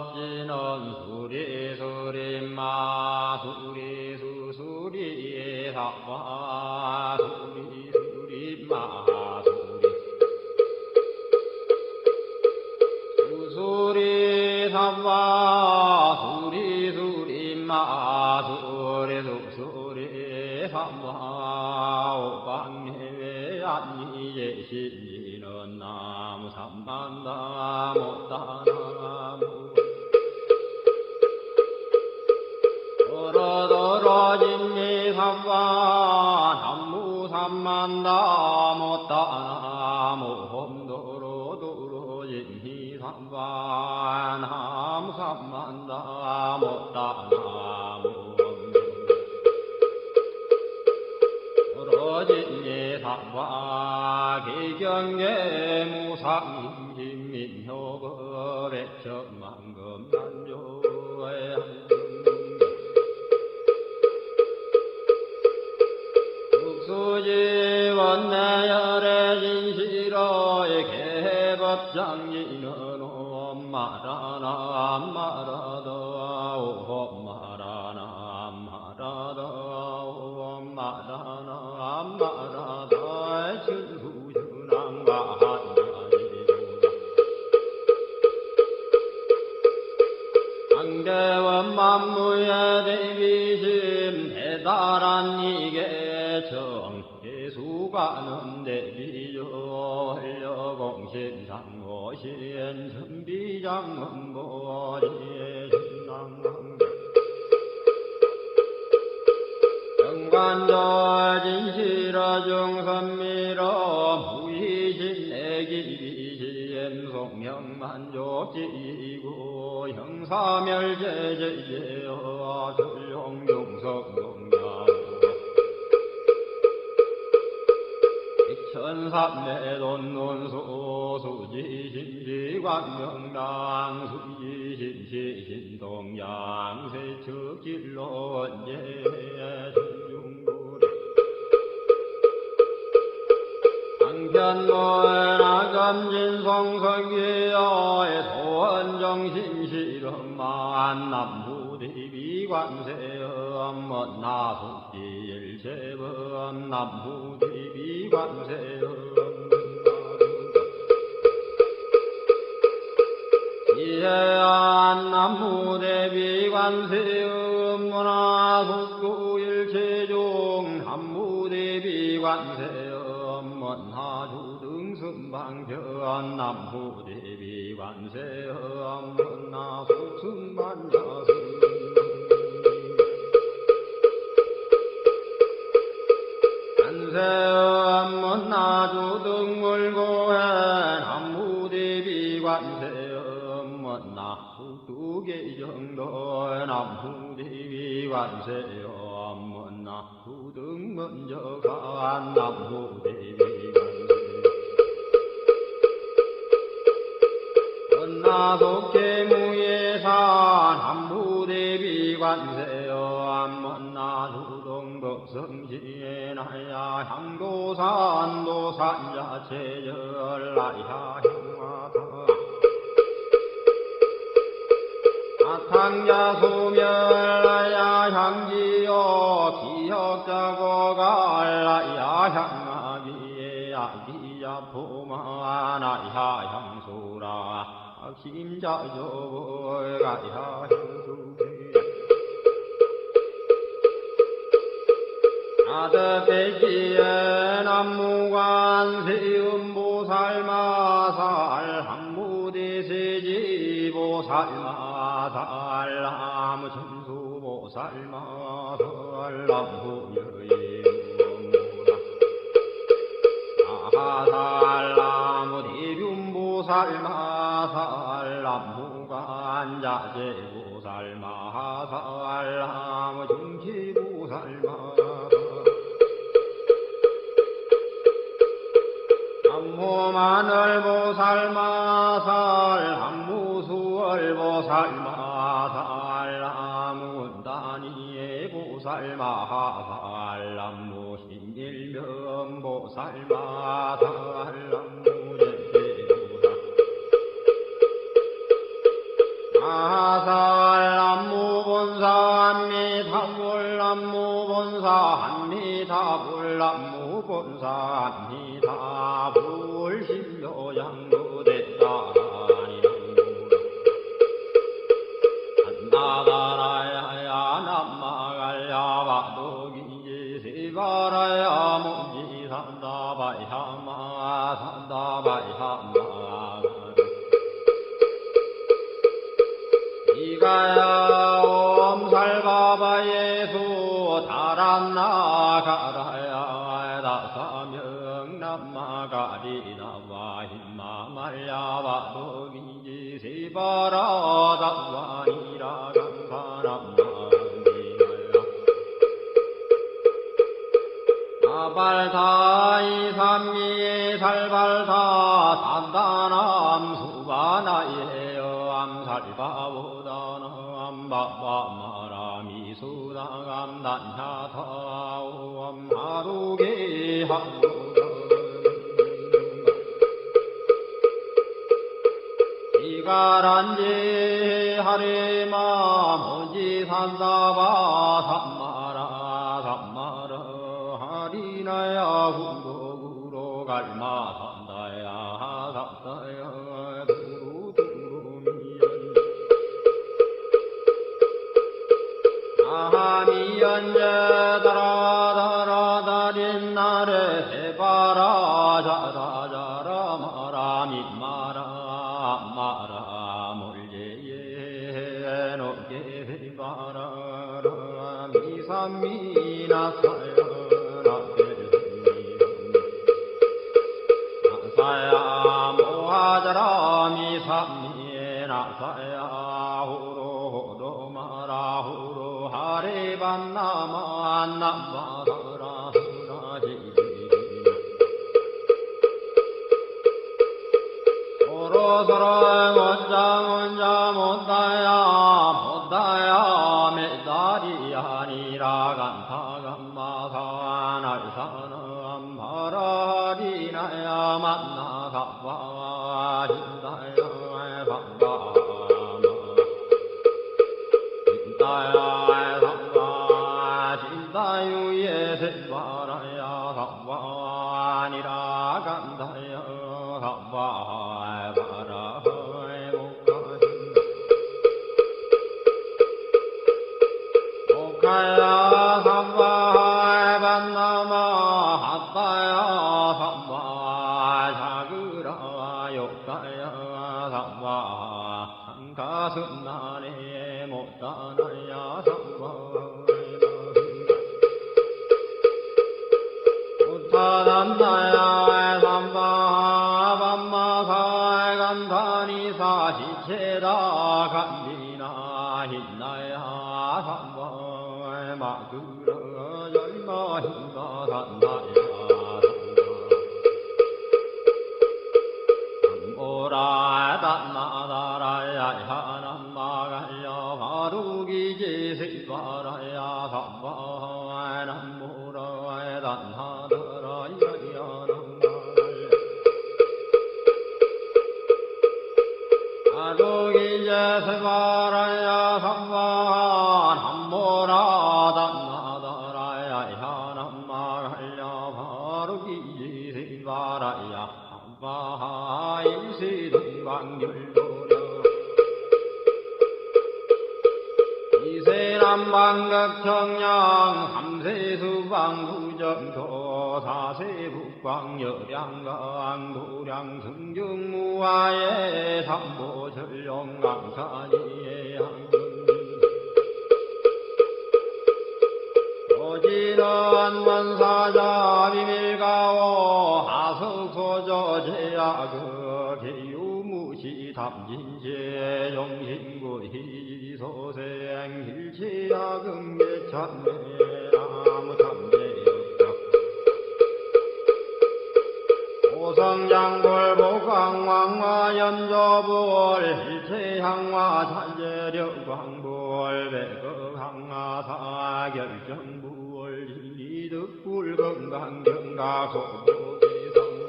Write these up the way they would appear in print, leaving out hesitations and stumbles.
법지는 수리수리마 수리수수리 사바 수리수리마 수리 사바 수리수리마 수리수수리 사바 오방해외 안니예시지는 나무 삼만다 못다나무 도로도로진니 삼바 남무 삼만다 못다나무 홈도로도로진니 삼바 남무 삼만다 못다나무 도로진니 삼바 기경계 무상임민효법에 천만금 난조에 국수지원내열의 진시로의 개법장인은 엄마라나 엄마라다 엄마라나 엄마라다 엄마라나 엄마라다 진수준왕과 한계원 만무의 대비심 대단한 이계정 예수가는 대비요 헐려공신상고신 선비장문보리의 신랑왕 정관절 진실어 중선미러 무의신 애기비시엠 송명만족지고 형사멸제제제어 전룡용성동양 천삼매돈논소수지심시관명당 수지심시신동양 세척길로 언제 전중고래 강편노나검진송성기여의 소원정신실험만 남부대비관세엄 나속지일체범 남부대비관세엄 이해안 남부대비관세음 문화속구일체종 남부대비관세음 문화주등승방편 남부대비관세음 문화속승반야승 안세음 문화주등물고해 남부대비관세음 문화국두계정도 남부대비관세음 문화구등먼저간 남부대비관세 문화속계무예산 남부대비관세음 문화주동법성시에나야 향도산도산야체열라야 향화다 아탕야소멸라야 향지요 기역자고갈라야 향아기에 아기야포마나야 향소라 심자조가야 향수게 아드배지에 남무관세음보살마살 항무대세지보살마살 나무천수보살마살 남부여인무라 아살 나무대륜보살마살 남무관자재보살마살 나무중지보살마살 남무마늘보살마살 남무수월보살마살 남무은다니에보살마살 남무신일명보살마살 남무제제보살 사합니다 불신도 양무대다라니 한나다라야 남마갈야 바둑이지 시바라야 무지 산다바야마 산다바야마 이가야 옴살바바 예수 달았나가라야 다사명 남마가리나와 힘마말야바둑이지 시바라 다와니라 간사남마니나야 아발타이 삼미에 살발타 산다남 수바나예요 암살바보다나 암바바마라미 수다감단야타오 암하루게 하루가 이가란지 하리마 모지 산다바 삼마라 삼마라 하리나야 후로구로 갈마 산다야 산다야 두루두루미연 아하미연제 다라다라다린 나래 해바라 자라자라 마라미 마라 마라 몰제예 노게 바라라 미삼미나사야 나사야 모하자라 미삼미나사야 후로호도 마라 후로 하리반나마 남바라라 후라지지 서로서로 원자 못다야 못다야 메다리 아니라 간타간마사 날사는 바라리나야 만나가와 힘다야 반가마 힘다야 삼가 진다유에 세바라야 삼바니라 간다야 삼바 가야 삼바에 반나마 핫다야 삼바 자그라 욕가야 삼바 한가슴나네 못다나야 삼바 우타담다야 삼바 밤마사에 간다니사 시체다 간디나 힘나야 삼바 마그라 열마 힘가 산다야 오라 단나다라야 하남마갈야 바둑이지 시바라야 삼바 남무라 단하다라야 남마갈야 바둑이지 시바라야 삼바 남무라 바라야 바하일시동방률도려 이세남방극청량 삼세수방구정도 사세북광여량강 도량 승중무하에 삼보전령강산이에 오지는 원사자 비밀가오 하석소저 제야그 개유무시 담진제 영신구 희소생 hil치야금계찬매 아무참제역적 오성장골 복강왕화 연조불 hil체향화 찬제력광불 백극항화 사결정부 이득불 건강경가 소고기성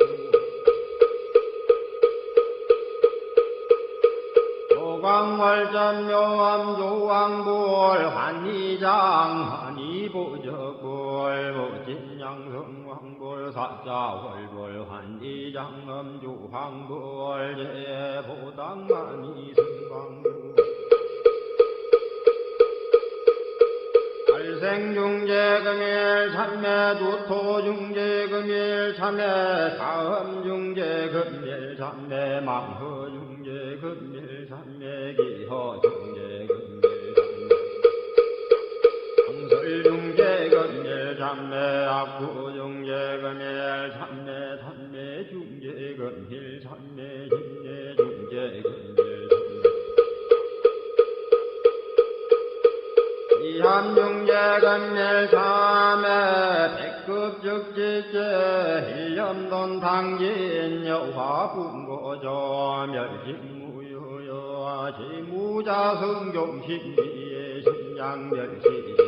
광월전 묘암 조왕볼 환희장 환희보적볼 모진양성 왕볼 사자월볼 환희장 엄주황볼 제보당 환희승광볼 발생중재금일 참매두토중재금일 참매 다음중재금일 참매 망허중재금일 참매 기허중재금일 참매 상설중재금일 참매 악구중재금일 참매 탄매중재금일 참매 진례중재금일 이함중재금일 참매 백급적지제 일염돈 당진 여화분고조 멸진무효여 지무자성종신비의 신양멸시영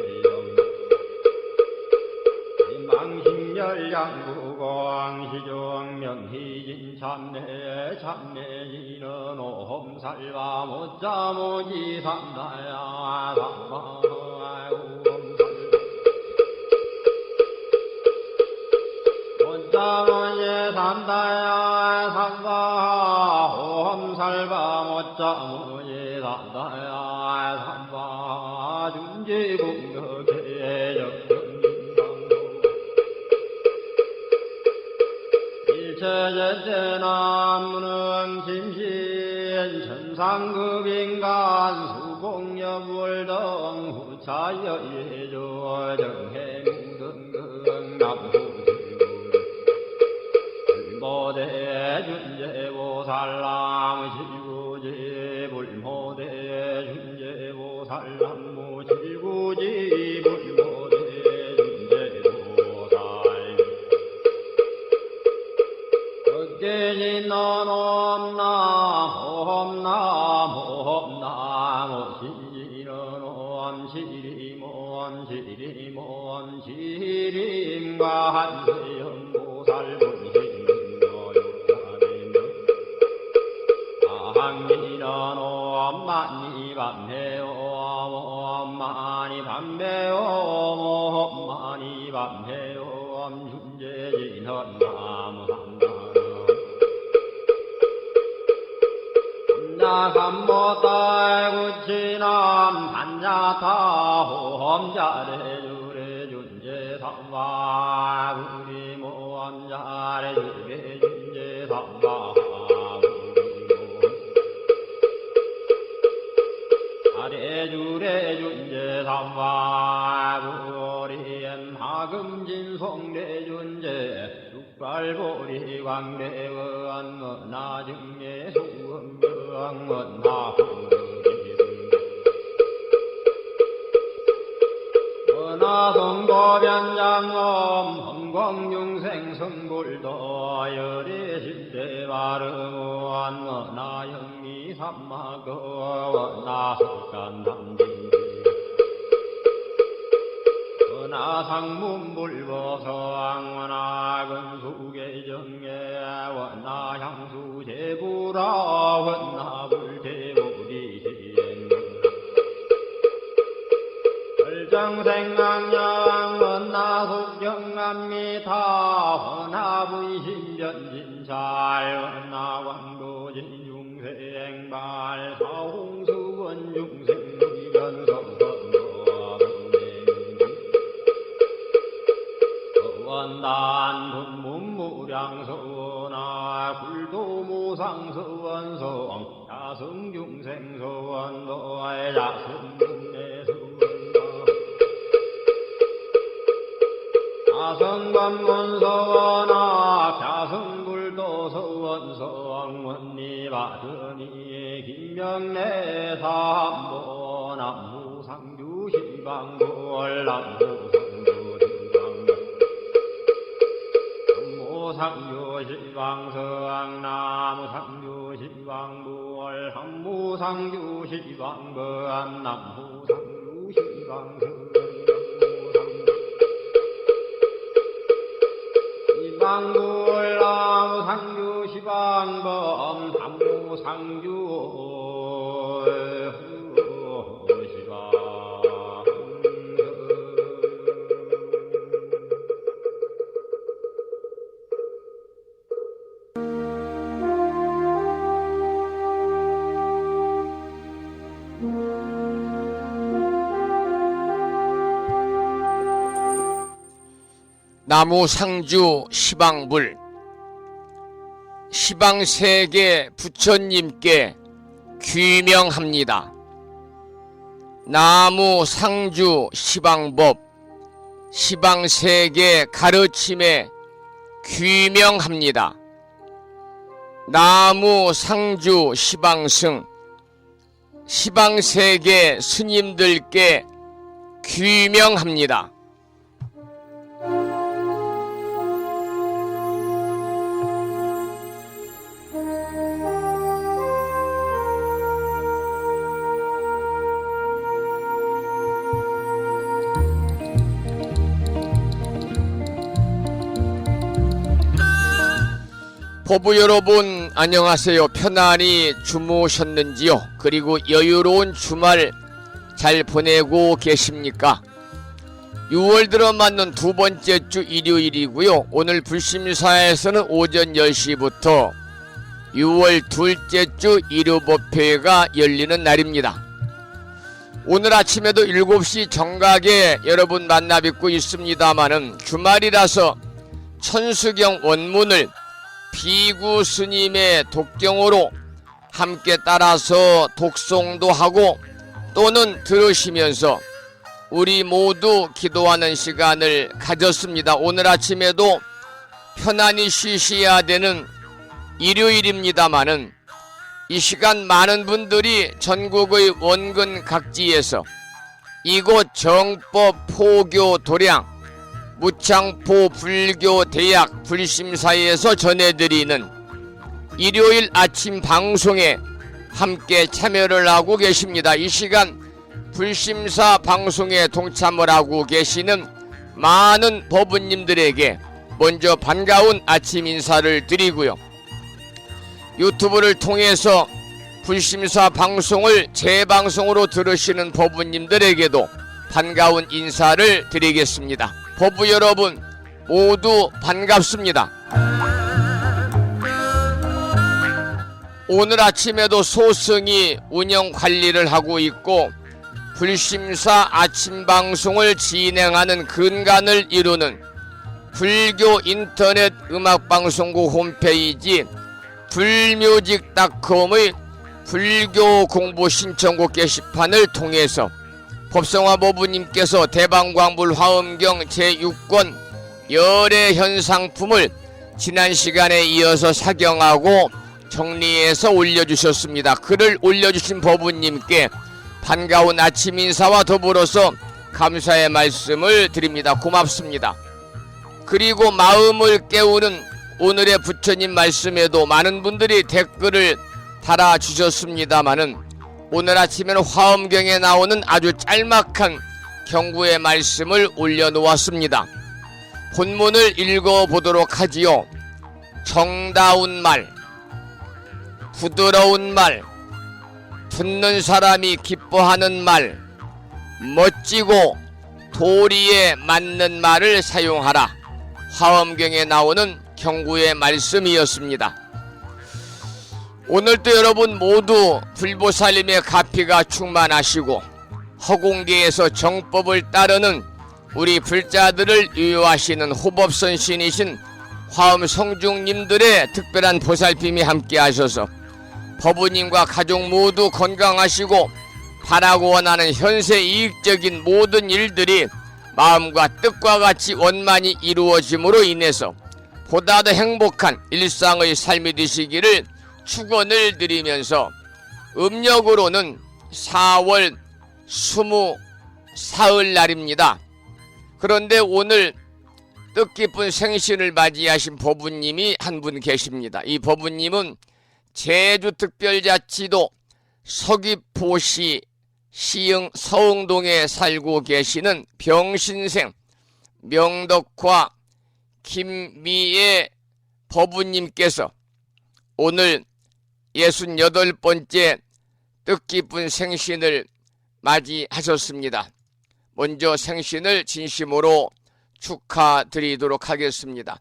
망신열양구광시종 명희진 참내 참내지는 오험살바 못자모지 삼다야 삼바 못자모지 삼다야 삼바 오험살바 못자모지 삼다야 삼바 중지공덕의 일체제제나무는 심신 천상급인간 수공여불등 후차여예조 정해무등등 남후지구 불모대 준제보살람 실구지 불모대 준제보살람 무실구지 불모대 깨진넌 옴나옴나옴나무 시리는 옴시리몬 시림과 한세연보살 분신노욕하리는 아항리는 옴마니 밤해옴 옴마니 밤해옴 옴마니 밤해옴 준재진헌 나무 삼모딸구치남 반야타 호험자래주래 준제삼바 우리 모험자래주래 준제삼바 아래주래 준제삼바 우리엔 하금진송래 준제 육발보리 광대원 나중에 은하성도변장엄 헌광중생 성불도 열애실대바르무한 은하영리 삼마거 은하석간담진 은하상문불보서왕 은하근수계정예 은하향수제부라 은하불대부리시행 정생강양 은하속경암미타 은하부이신변진찰 은하광도진 중생발 사홍수원 중생의견성선도 단분문무량서원아 불도무상서원성 야성중생서원도의 야성문내서원도 야성관문서원아 야성불도서원성원니바드니 김명내삼보 남무상주시방골 상주시방성 나무상주시방부월 한무상주시방범 남무상주시방성 시방부월 나무상주시방범 한무상주 나무 상주 시방불 시방세계 부처님께 귀명합니다. 나무 상주 시방법 시방세계 가르침에 귀명합니다. 나무 상주 시방승 시방세계 스님들께 귀명합니다. 법부 여러분 안녕하세요. 편안히 주무셨는지요? 그리고 여유로운 주말 잘 보내고 계십니까? 6월 들어 맞는 두 번째 주 일요일이고요. 오늘 불심사에서는 오전 10시부터 6월 둘째 주 일요법회가 열리는 날입니다. 오늘 아침에도 7시 정각에 여러분 만나 뵙고 있습니다마는 주말이라서 천수경 원문을 비구 스님의 독경으로 함께 따라서 독송도 하고 또는 들으시면서 우리 모두 기도하는 시간을 가졌습니다. 오늘 아침에도 편안히 쉬셔야 되는 일요일입니다마는 이 시간 많은 분들이 전국의 원근 각지에서 이곳 정법 포교 도량 무창포 불교대학 불심사에서 전해드리는 일요일 아침 방송에 함께 참여를 하고 계십니다. 이 시간 불심사 방송에 동참을 하고 계시는 많은 법부님들에게 먼저 반가운 아침 인사를 드리고요. 유튜브를 통해서 불심사 방송을 재방송으로 들으시는 법부님들에게도 반가운 인사를 드리겠습니다. 법부 여러분 모두 반갑습니다. 오늘 아침에도 소승이 운영 관리를 하고 있고 불심사 아침 방송을 진행하는 근간을 이루는 불교 인터넷 음악방송국 홈페이지 불뮤직닷컴의 불교 공부 신청곡 게시판을 통해서 법성화 법부님께서 대방광불 화엄경 제6권 열애현상품을 지난 시간에 이어서 사경하고 정리해서 올려주셨습니다. 글을 올려주신 법부님께 반가운 아침 인사와 더불어서 감사의 말씀을 드립니다. 고맙습니다. 그리고 마음을 깨우는 오늘의 부처님 말씀에도 많은 분들이 댓글을 달아주셨습니다마는 오늘 아침에는 화엄경에 나오는 아주 짤막한 경구의 말씀을 올려놓았습니다. 본문을 읽어보도록 하지요. 정다운 말, 부드러운 말, 듣는 사람이 기뻐하는 말, 멋지고 도리에 맞는 말을 사용하라. 화엄경에 나오는 경구의 말씀이었습니다. 오늘도 여러분 모두 불보살님의 가피가 충만하시고 허공계에서 정법을 따르는 우리 불자들을 유효하시는 호법선신이신 화엄성중님들의 특별한 보살핌이 함께 하셔서 법부님과 가족 모두 건강하시고 바라고 원하는 현세 이익적인 모든 일들이 마음과 뜻과 같이 원만히 이루어짐으로 인해서 보다 더 행복한 일상의 삶이 되시기를 축원을 드리면서 음력으로는 4월 24일날입니다. 그런데 오늘 뜻깊은 생신을 맞이하신 법부님이 한 분 계십니다. 이 법부님은 제주특별자치도 서귀포시 시흥 서흥동에 살고 계시는 병신생 명덕화 김미애 법부님께서 오늘 68번째 뜻깊은 생신을 맞이하셨습니다. 먼저 생신을 진심으로 축하드리도록 하겠습니다.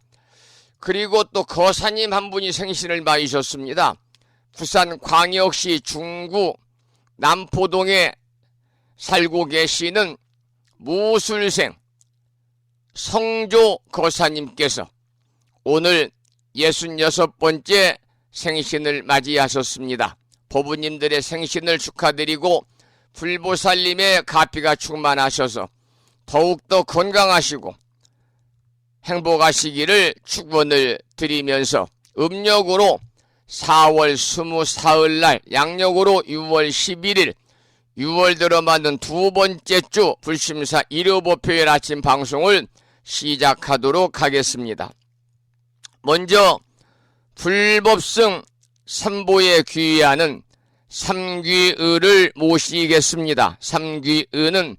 그리고 또 거사님 한 분이 생신을 맞으셨습니다. 부산광역시 중구 남포동에 살고 계시는 무술생 성조 거사님께서 오늘 66번째 생신을 맞이하셨습니다. 보부님들의 생신을 축하드리고 불보살님의 가피가 충만하셔서 더욱더 건강하시고 행복하시기를 축원을 드리면서 음력으로 4월 24일 양력으로 6월 11일 6월 들어 맞는 두 번째 주 불심사 일요법요일 아침 방송을 시작하도록 하겠습니다. 먼저 불법승 삼보에 귀의하는 삼귀의를 모시겠습니다. 삼귀의는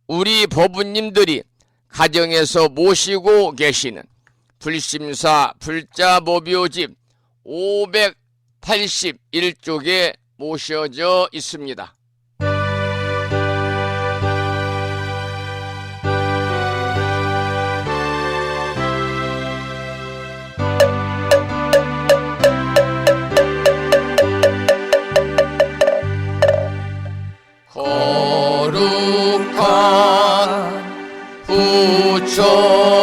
우리 법부님들이 가정에서 모시고 계시는 불심사 불자법요집 581쪽에 모셔져 있습니다. 거룩한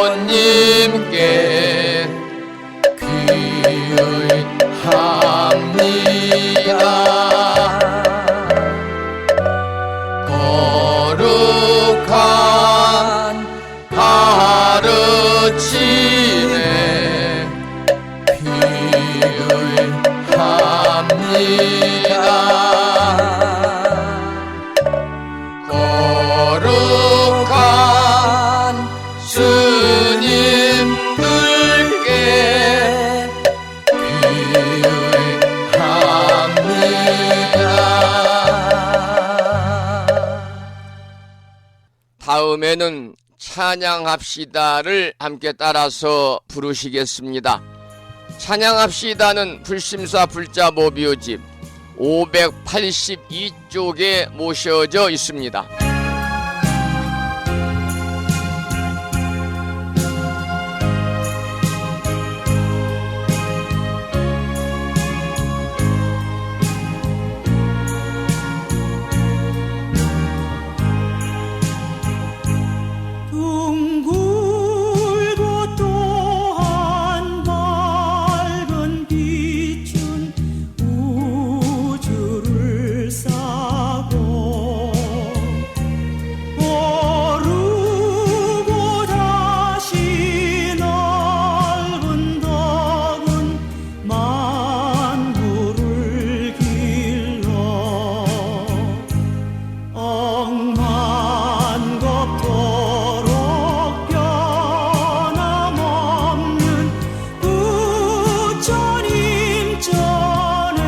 부처님께 귀의합니다. 거룩한 가르침에 귀의합니다. 거룩한 스님들께 귀의합니다. 다음에는 찬양합시다를 함께 따라서 부르시겠습니다. 찬양합시다는 불심사 불자법요집 582쪽에 모셔져 있습니다. 둥글고 또한 밝은 빛은 우주를 싸고 오르고 다시 넓은 덕은 만물을 길러 억만겁도록 변함없는 부처님 전에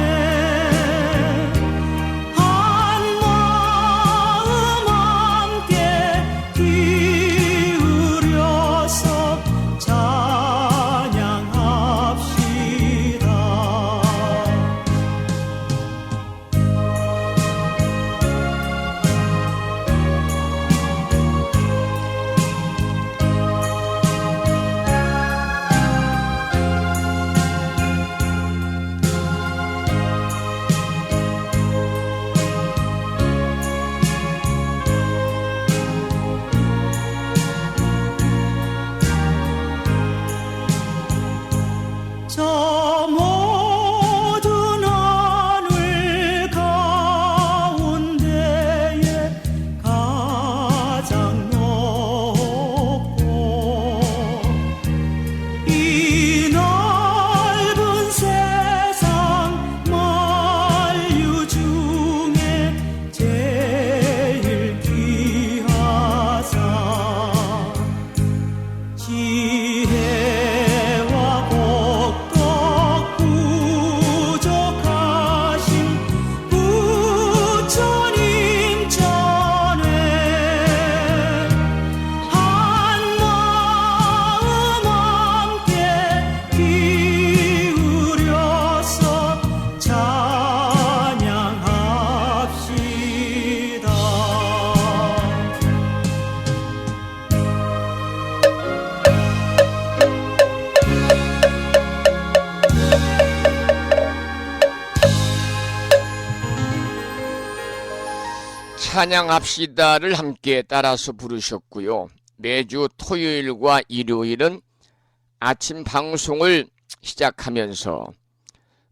한마음 함께 기울여서 찬양합시다. 찬양합시다를 함께 따라서 부르셨고요. 매주 토요일과 일요일은 아침 방송을 시작하면서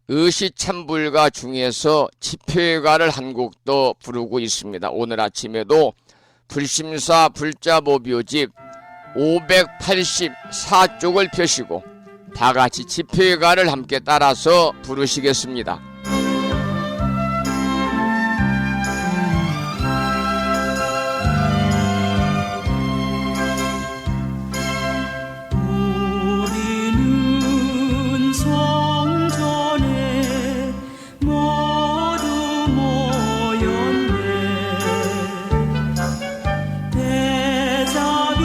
의시찬불가 중에서 집회가를 한 곡도 부르고 있습니다. 오늘 아침에도 불심사 불자보묘집 584쪽을 펴시고 다같이 집회가를 함께 따라서 부르시겠습니다. 우리는 성전에 모두 모였네. 대자비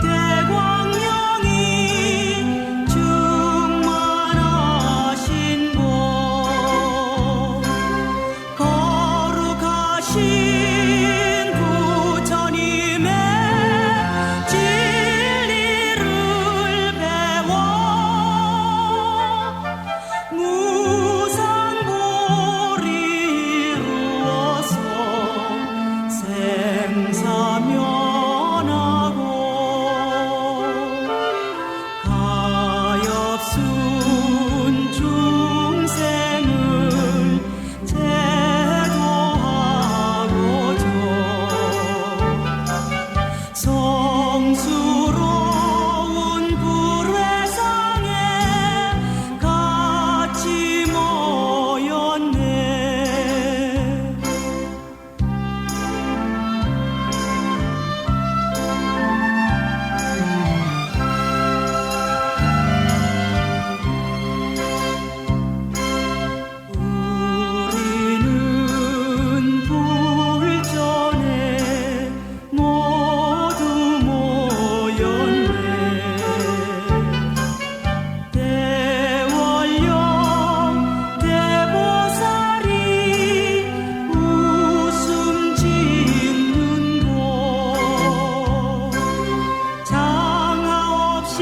대광명이 충만하신 곳, 거룩하신 부처님의 진리를 배워 무상불이 이루어서 생사면하고 가엾은 중생을 제도하고자 성스러운 불회상에 같이 모였네. 우리는 불전에 모두 모였네. 대원령 대보살이 웃음 짓는 곳, 장하 없인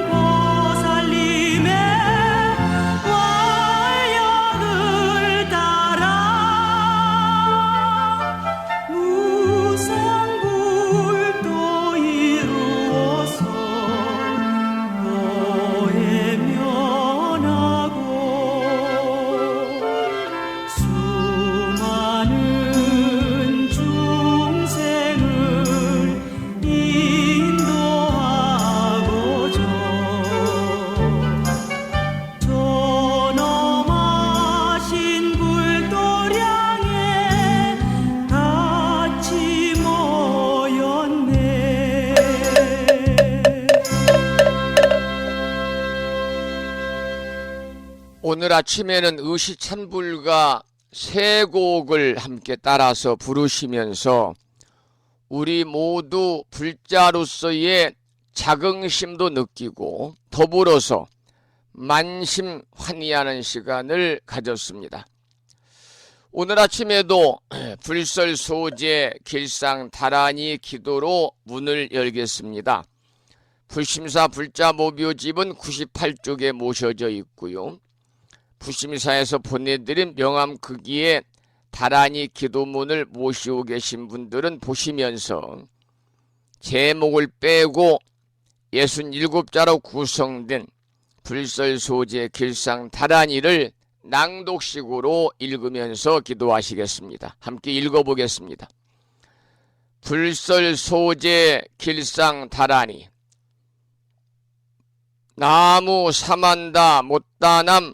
보살님의 활력을 따라 무상불도 이루어서 보혜면하고 수많은 중생을 인도하고자 존엄하신 불도량에 같이 모였네. 오늘 아침에는 의시찬불가 세 곡을 함께 따라서 부르시면서 우리 모두 불자로서의 자긍심도 느끼고 더불어서 만심환의하는 시간을 가졌습니다. 오늘 아침에도 불설소재 길상다란이 기도로 문을 열겠습니다. 불심사 불자모묘집은 98쪽에 모셔져 있고요. 부심사에서 보내드린 명함크기에 다란이 기도문을 모시고 계신 분들은 보시면서 제목을 빼고 67자로 구성된 불설소재 길상다란이를 낭독식으로 읽으면서 기도하시겠습니다. 함께 읽어보겠습니다. 불설소재 길상다란이. 나무 사만다 못다남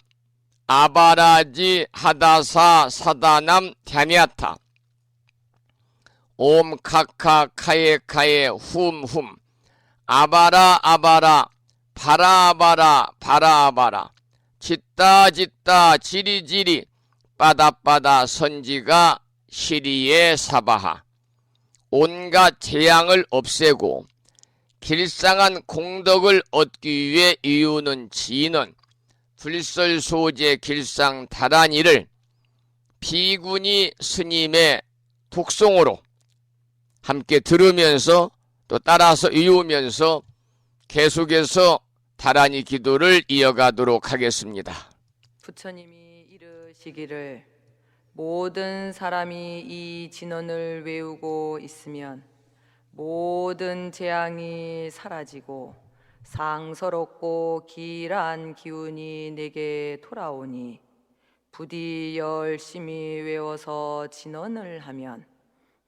아바라지 하다사 사다남 ധ്യാ냐타 옴 카카 카에 카에 훔훔 아바라 아바라 바라 아바라 바라 아바라 짓다 짓다 지리지리 빠다빠다 선지가 시리에 사바하. 온갖 재앙을 없애고 길상한 공덕을 얻기 위해 이유는 지는 불설소재 길상다란이를 비구니 스님의 독송으로 함께 들으면서 또 따라서 이으면서 계속해서 다란이 기도를 이어가도록 하겠습니다. 부처님이 이르시기를 모든 사람이 이 진언을 외우고 있으면 모든 재앙이 사라지고 상서롭고 길한 기운이 내게 돌아오니 부디 열심히 외워서 진언을 하면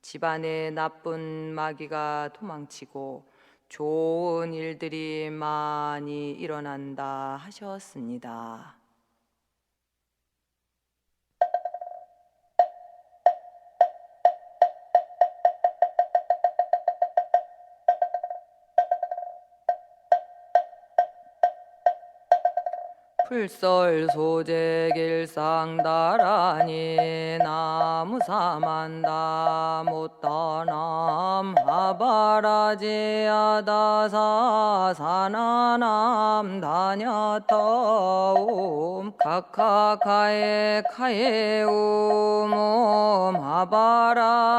집안에 나쁜 마귀가 도망치고 좋은 일들이 많이 일어난다 하셨습니다. 풀설소재길상다라니 나무사만다 못다남 하바라지아다사 사나남 다냐타옴 카카카에 카에움옴 하바라바라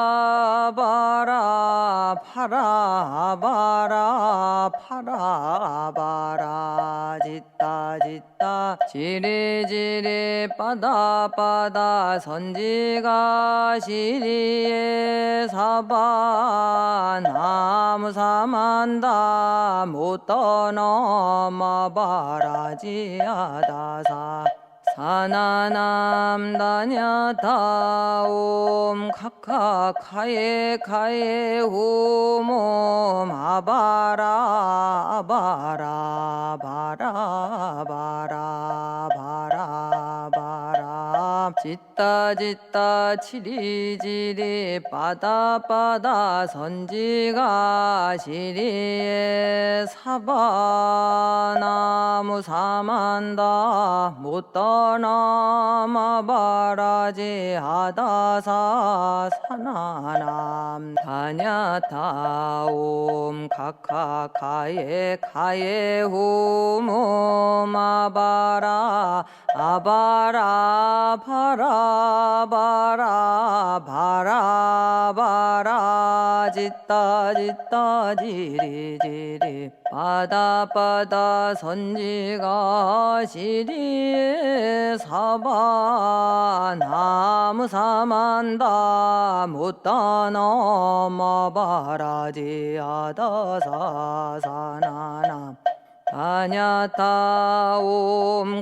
파라바라 파라바라 짓다 지리지리 빠다빠다 선지가 시리에 사바 나무사만다 못떠넘어 바라지아다사 사나남 다냐타옴 카카카에 카에 홈옴 아바라 바라 바라 바라 바라 바라 짓다 치리지리 빠다빠다 선지가 시리에 사바나무 사만다 못떠넘어 바라지아다사 사나남 다냐타옴 카카카에 카에 홈옴 아바라 아바라 바라 바라 바라 바라 짓다 지리지리 빠다빠다 선지가 시리에 사바 나무사만다 못떠넘어 바라지아다사 사나남 다냐타옴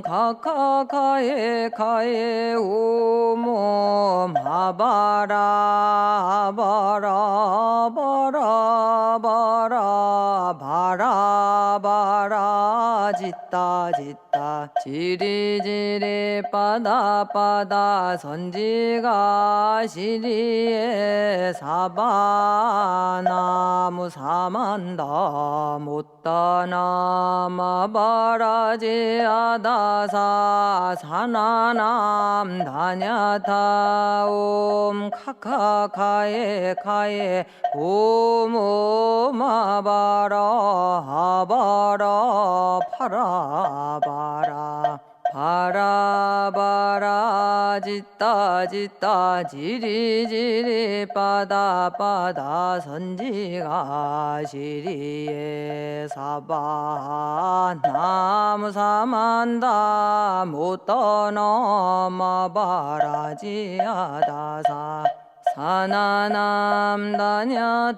카카카에 카에 홈옴 아바라 바라 바라 바라 바라 바라 짓다 지리지리 빠다빠다 선지가 시리에 사바 나무 사만다 못떠넘어 바라지아다사 사나남 다냐타옴 카카카에 카에 옴옴 아바라 아바라 파라바라 바라바라 짓다 지리지리 빠다빠다 선지가 시리에 사바 나무사만다 못떠넘어 바라지아다사 사나남 다냐타옴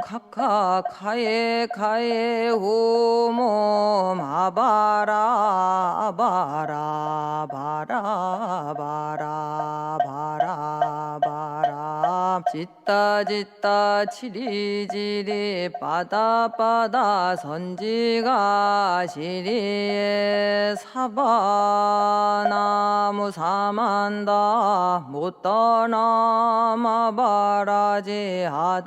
카카카에 카에 홈옴 아바라 바라 바라 바라 바라 바라 짓다 치리지리 빠다빠다 선지가 시리에 사바 나무 사만다 못떠넘어 바라지아다사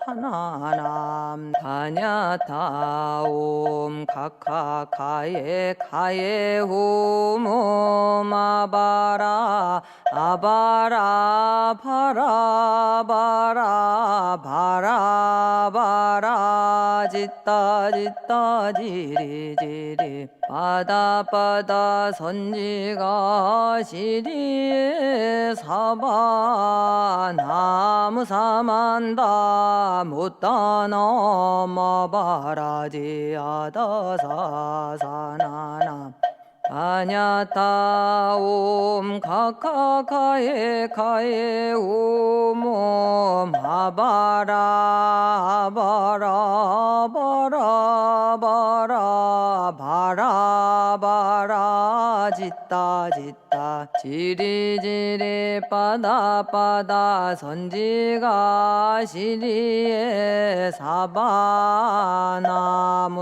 사나남 다냐타옴 카카카에 카에 홈옴 아바라 아바라 바라 바라 바라 바라 짓다 지리지리 빠다빠다 선지가 시리에 사바 나무 사만다 못떠넘어 바라지아다사 사나남 다냐타 옴 카카카에 카에 옴 하바라 바라 바라 바라 바라 바라 짓다 짓다 지리지리 빠다 빠다 선지가 시리에 사바나무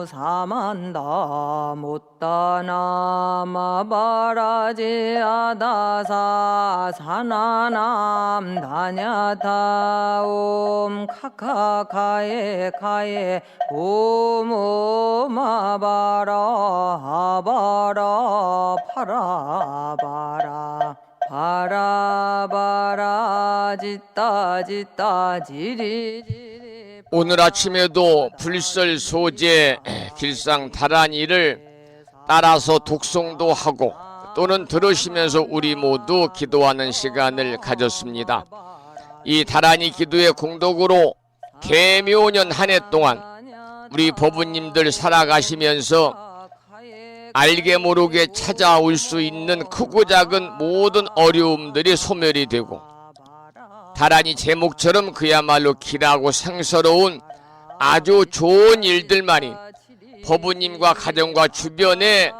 사만다 못다나 마바라지 아다사 사나남 다냐타 옴 카카카에 카에 오모마바라 하바라 파라바라 바라바라 짓다 짓다 지리지리. 오늘 아침에도 불설 소재 길상 다란이를 따라서 독송도 하고 또는 들으시면서 우리 모두 기도하는 시간을 가졌습니다. 이 다란이 기도의 공덕으로 개묘년 한 해 동안 우리 법부님들 살아가시면서 알게 모르게 찾아올 수 있는 크고 작은 모든 어려움들이 소멸이 되고, 다란이 제목처럼 그야말로 길하고 생서러운 아주 좋은 일들만이 법부님과 가정과 주변에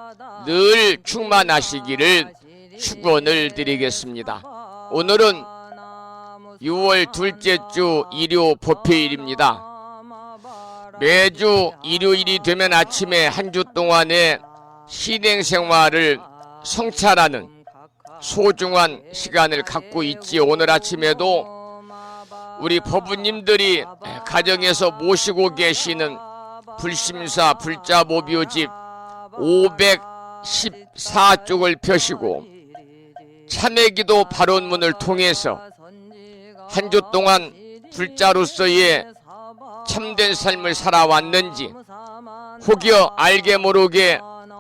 늘 충만하시기를 축원을 드리겠습니다. 오늘은 6월 둘째 주 일요 법회일입니다. 매주 일요일이 되면 아침에 한 주 동안의 신행생활을 성찰하는 소중한 시간을 갖고 있지. 오늘 아침에도 우리 법부님들이 가정에서 모시고 계시는 불심사 불자모비오집 514쪽을 펴시고 참회기도 발언문을 통해서 한 주 동안 불자로서의 참된 삶을 살아왔는지, 혹여 알게 모르게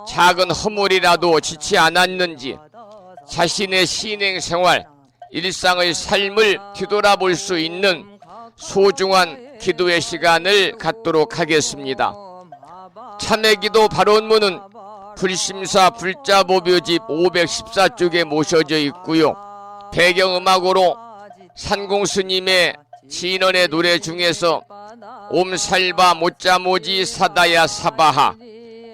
작은 허물이라도 지치 않았는지 자신의 신행생활, 일상의 삶을 뒤돌아볼 수 있는 소중한 기도의 시간을 갖도록 하겠습니다. 참회기도 발언문은 불심사 불자모비오집 514쪽에 모셔져 있고요. 배경음악으로 산공스님의 진언의 노래 중에서 옴살바 못자모지 사다야 사바하,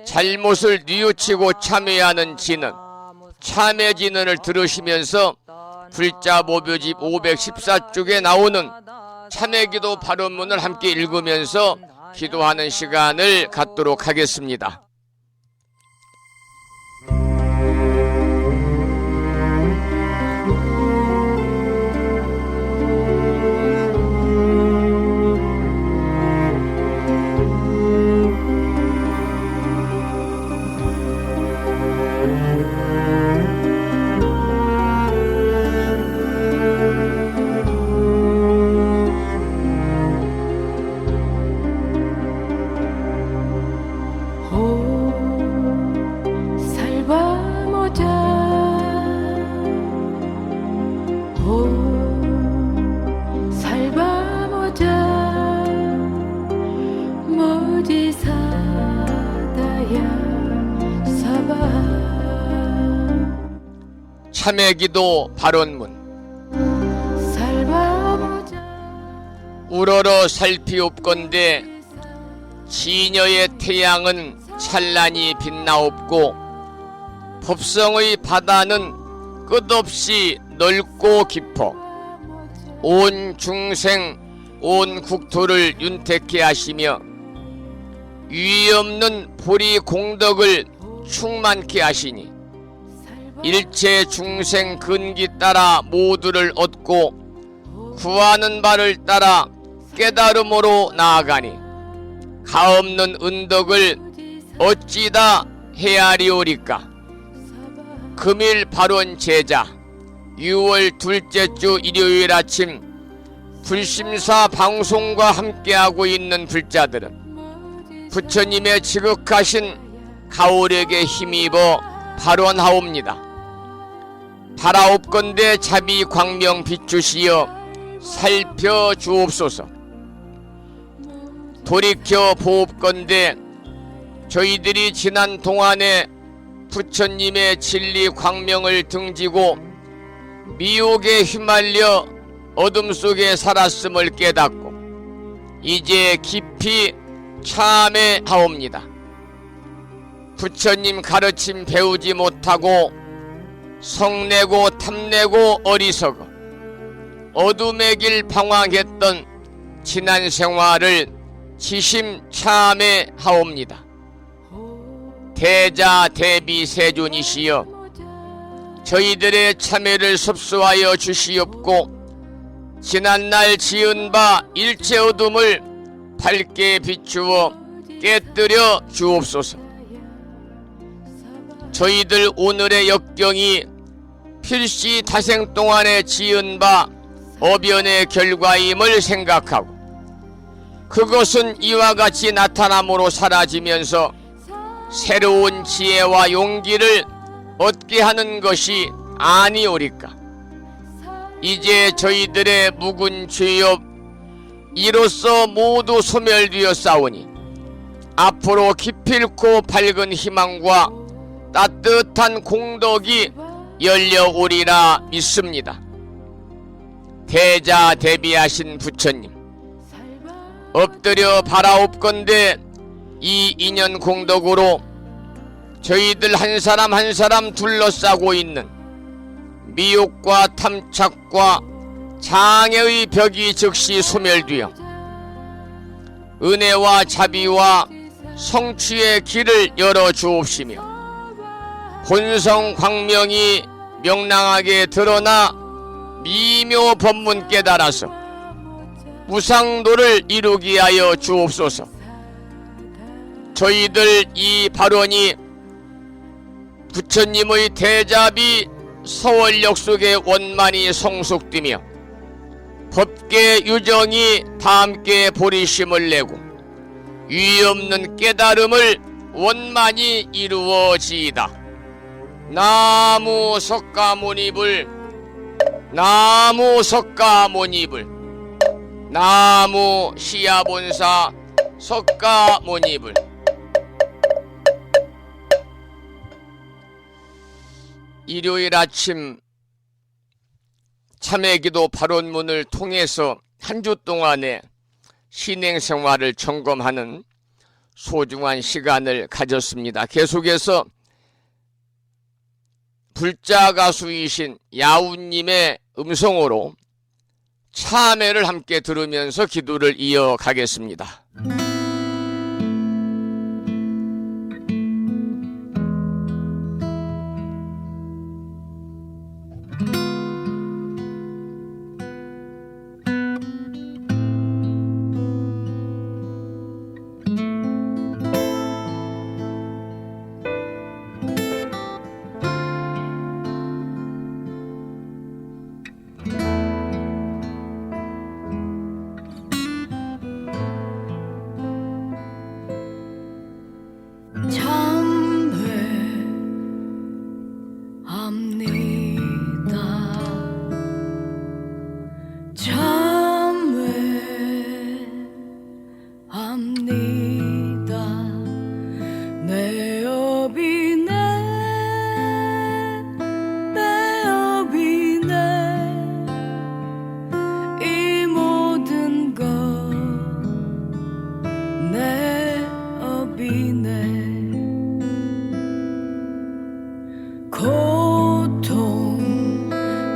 잘못을 뉘우치고 참회하는 진언, 참회 진언을 들으시면서 불자모비오집 514쪽에 나오는 참회기도 발언문을 함께 읽으면서 기도하는 시간을 갖도록 하겠습니다. 참회기도 발언문. 우러러 살피옵건대 지녀의 태양은 찬란히 빛나옵고 법성의 바다는 끝없이 넓고 깊어 온 중생 온 국토를 윤택케 하시며 유의 없는 보리 공덕을 충만케 하시니 일체 중생 근기 따라 모두를 얻고 구하는 바를 따라 깨달음으로 나아가니 가없는 은덕을 어찌다 헤아리오리까. 금일 발언 제자 6월 둘째 주 일요일 아침 불심사 방송과 함께하고 있는 불자들은 부처님의 지극하신 가오력에 힘입어 발언하옵니다. 바라옵건대 자비 광명 비추시어 살펴주옵소서. 돌이켜 보옵건대 저희들이 지난 동안에 부처님의 진리 광명을 등지고 미혹에 휘말려 어둠 속에 살았음을 깨닫고 이제 깊이 참회하옵니다. 부처님 가르침 배우지 못하고 성내고 탐내고 어리석어 어둠의 길 방황했던 지난 생활을 지심 참회하옵니다. 대자 대비 세존이시여 저희들의 참회를 섭수하여 주시옵고 지난날 지은 바 일체 어둠을 밝게 비추어 깨뜨려 주옵소서. 저희들 오늘의 역경이 필시 타생 동안에 지은 바 어변의 결과임을 생각하고 그것은 이와 같이 나타남으로 사라지면서 새로운 지혜와 용기를 얻게 하는 것이 아니오리까. 이제 저희들의 묵은 죄업 이로써 모두 소멸되었사오니 앞으로 기필코 밝은 희망과 따뜻한 공덕이 열려오리라 믿습니다. 대자 대비하신 부처님, 엎드려 바라옵건대 이 인연 공덕으로 저희들 한 사람 한 사람 둘러싸고 있는 미혹과 탐착과 장애의 벽이 즉시 소멸되어 은혜와 자비와 성취의 길을 열어 주옵시며 본성 광명이 명랑하게 드러나 미묘 법문 깨달아서 무상도를 이루게 하여 주옵소서. 저희들 이 발언이 부처님의 대자비 서월역 속에 원만히 성속되며 법계 유정이 다 함께 보리심을 내고 유의없는 깨달음을 원만히 이루어지이다. 나무 석가모니불, 나무 석가모니불, 나무 시야본사 석가모니불. 일요일 아침 참회기도 발언문을 통해서 한 주 동안의 신행생활을 점검하는 소중한 시간을 가졌습니다. 계속해서 불자 가수이신 야우님의 음성으로 참회를 함께 들으면서 기도를 이어가겠습니다.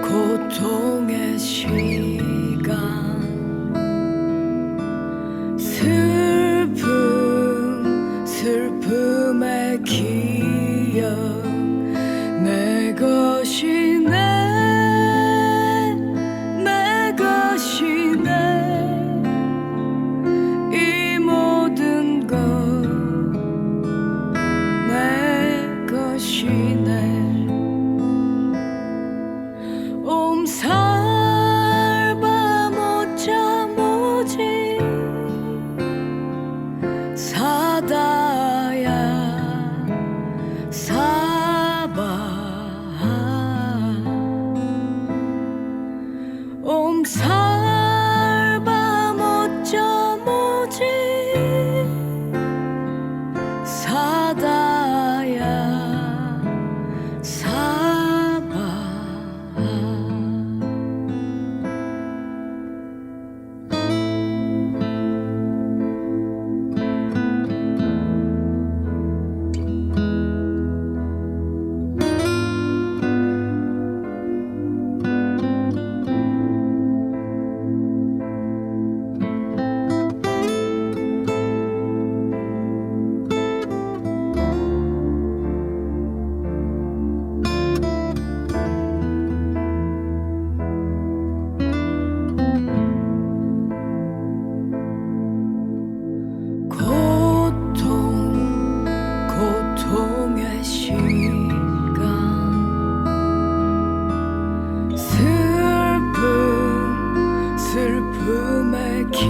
고통의 시간 슬픔의 기억 내 것이네 내 것이네 이 모든 것 내 것이네 옴살바 못자 모지 사다야 사바 옴살바 못자 모지 사다야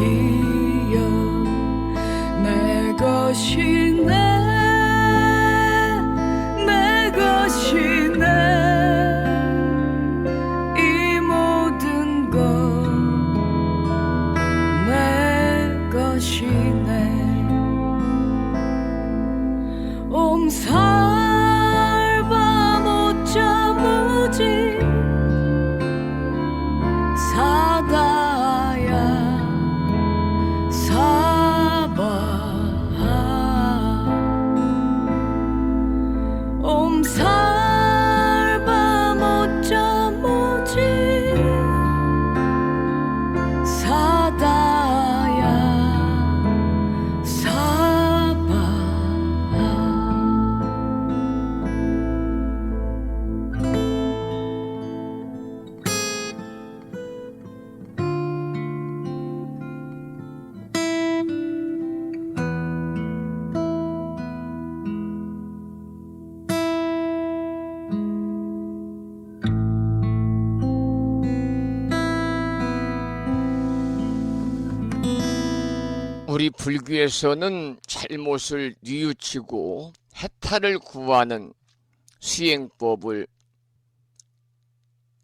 것이여 내 것이네 내 것이네 이 모든 것 내 것이네 옴살바 못자 무지 사다야 사바 옴살바 못자 무지 사다야 사바 우리 불교에서는 잘못을 뉘우치고 해탈을 구하는 수행법을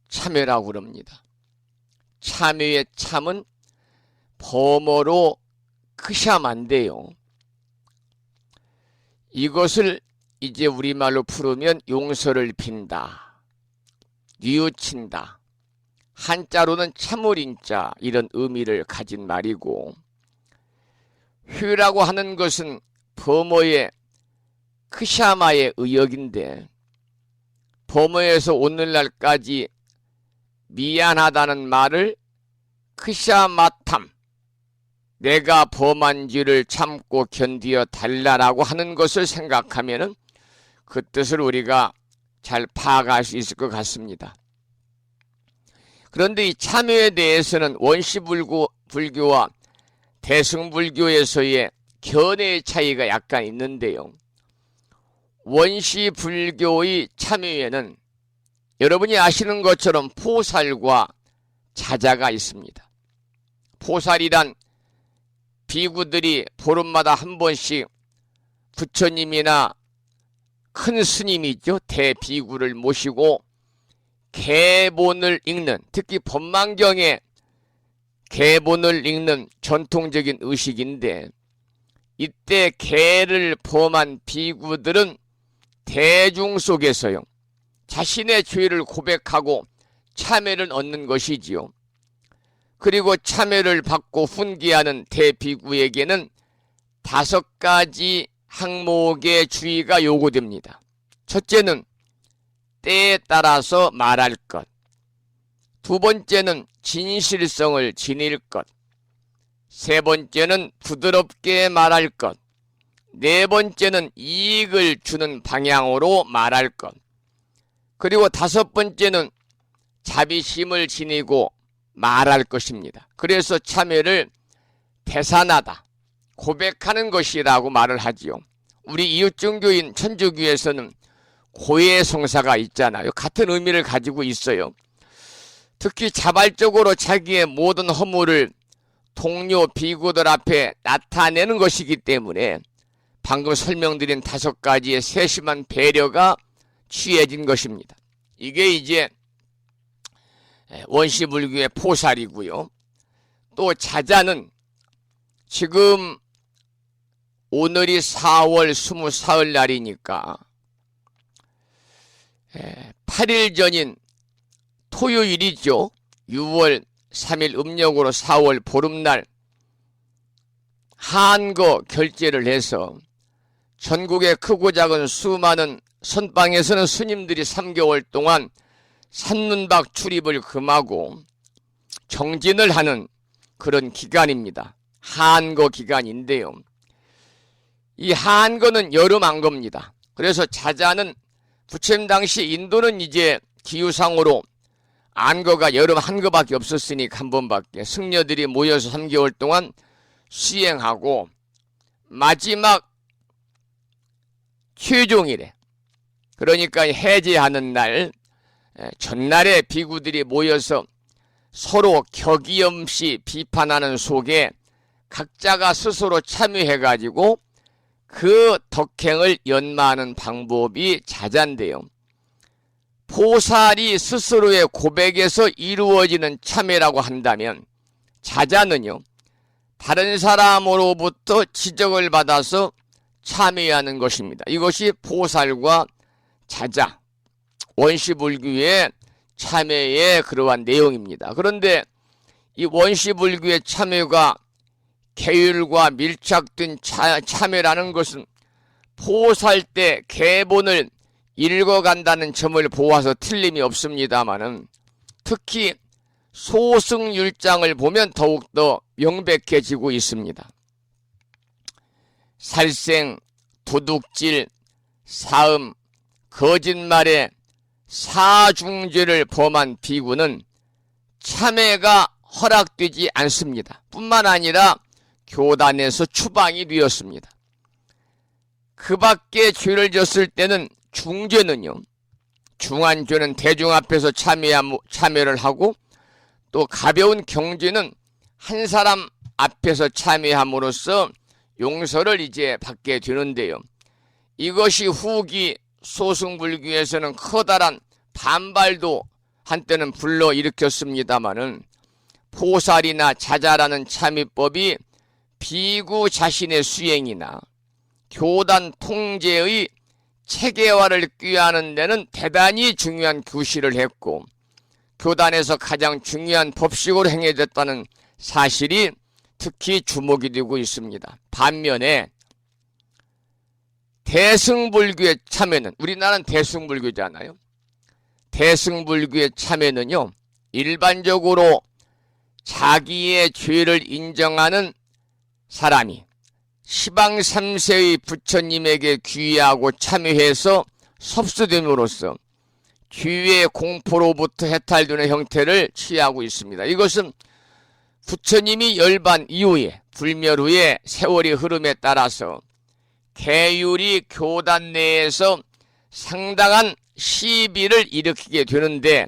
참회라고 그럽니다. 참회의 참은 범어로 크샤만데요. 이것을 이제 우리말로 풀으면 용서를 빈다, 뉘우친다, 한자로는 참을인자 이런 의미를 가진 말이고, 휴라고 하는 것은 범어의 크샤마의 의역인데, 범어에서 오늘날까지 미안하다는 말을 크샤마탐, 내가 범한 죄를 참고 견디어 달라라고 하는 것을 생각하면은 그 뜻을 우리가 잘 파악할 수 있을 것 같습니다. 그런데 이 참회에 대해서는 원시불교와 대승불교에서의 견해의 차이가 약간 있는데요. 원시불교의 참회에는 여러분이 아시는 것처럼 포살과 자자가 있습니다. 포살이란 비구들이 보름마다 한 번씩 부처님이나 큰 스님이죠, 대비구를 모시고 계본을 읽는, 특히 법망경에 계본을 읽는 전통적인 의식인데, 이때 계를 범한 비구들은 대중 속에서요 자신의 죄를 고백하고 참회를 얻는 것이지요. 그리고 참회를 받고 훈계하는 대비구에게는 5가지 항목의 주의가 요구됩니다. 첫째는 때에 따라서 말할 것, 두 번째는 진실성을 지닐 것, 세 번째는 부드럽게 말할 것, 네 번째는 이익을 주는 방향으로 말할 것, 그리고 5번째는 자비심을 지니고 말할 것입니다. 그래서 참회를 대산하다, 고백하는 것이라고 말을 하지요. 우리 이웃종교인 천주교에서는 고해성사가 있잖아요. 같은 의미를 가지고 있어요. 특히 자발적으로 자기의 모든 허물을 동료 비구들 앞에 나타내는 것이기 때문에 방금 설명드린 5가지의 세심한 배려가 취해진 것입니다. 이게 이제 원시불교의 포살이고요. 또 자자는 지금 오늘이 4월 24일 날이니까 8일 전인 토요일이죠. 6월 3일 음력으로 4월 보름날 한거 결제를 해서 전국의 크고 작은 수많은 선방에서는 스님들이 3개월 동안 산문박 출입을 금하고 정진을 하는 그런 기간입니다. 한거 기간인데요. 이 한거는 여름 한거입니다. 그래서 자자는 부처님 당시 인도는 이제 기후상으로 안거가 여름 한거밖에 없었으니까 한 번밖에, 승려들이 모여서 3개월 동안 수행하고 마지막 최종일에, 그러니까 해제하는 날 전날에 비구들이 모여서 서로 격이 없이 비판하는 속에 각자가 스스로 참여해가지고 그 덕행을 연마하는 방법이 자자인데요. 보살이 스스로의 고백에서 이루어지는 참여라고 한다면 자자는요, 다른 사람으로부터 지적을 받아서 참여하는 것입니다. 이것이 보살과 자자, 원시불교의 참여의 그러한 내용입니다. 그런데 이 원시불교의 참여가 계율과 밀착된 참여라는 것은 포살 때 계본을 읽어간다는 점을 보아서 틀림이 없습니다마는 특히 소승율장을 보면 더욱더 명백해지고 있습니다. 살생, 도둑질, 사음, 거짓말에 사중죄를 범한 비구는 참회가 허락되지 않습니다. 뿐만 아니라 교단에서 추방이 되었습니다. 그 밖에 죄를 졌을 때는 중죄는요, 중한 죄는 대중 앞에서 참회를 하고 또 가벼운 경죄는 한 사람 앞에서 참회함으로써 용서를 이제 받게 되는데요. 이것이 후기 소승불교에서는 커다란 반발도 한때는 불러일으켰습니다마는 포살이나 자자라는 참회법이 비구 자신의 수행이나 교단 통제의 체계화를 꾀하는 데는 대단히 중요한 교시를 했고 교단에서 가장 중요한 법식으로 행해졌다는 사실이 특히 주목이 되고 있습니다. 반면에 대승불교의 참여는, 우리나라는 대승불교잖아요. 대승불교의 참여는요, 일반적으로 자기의 죄를 인정하는 사람이 시방 3세의 부처님에게 귀의하고 참여해서 섭수됨으로써 죄의 공포로부터 해탈되는 형태를 취하고 있습니다. 이것은 부처님이 열반 이후에 불멸 후에 세월의 흐름에 따라서 계율이 교단 내에서 상당한 시비를 일으키게 되는데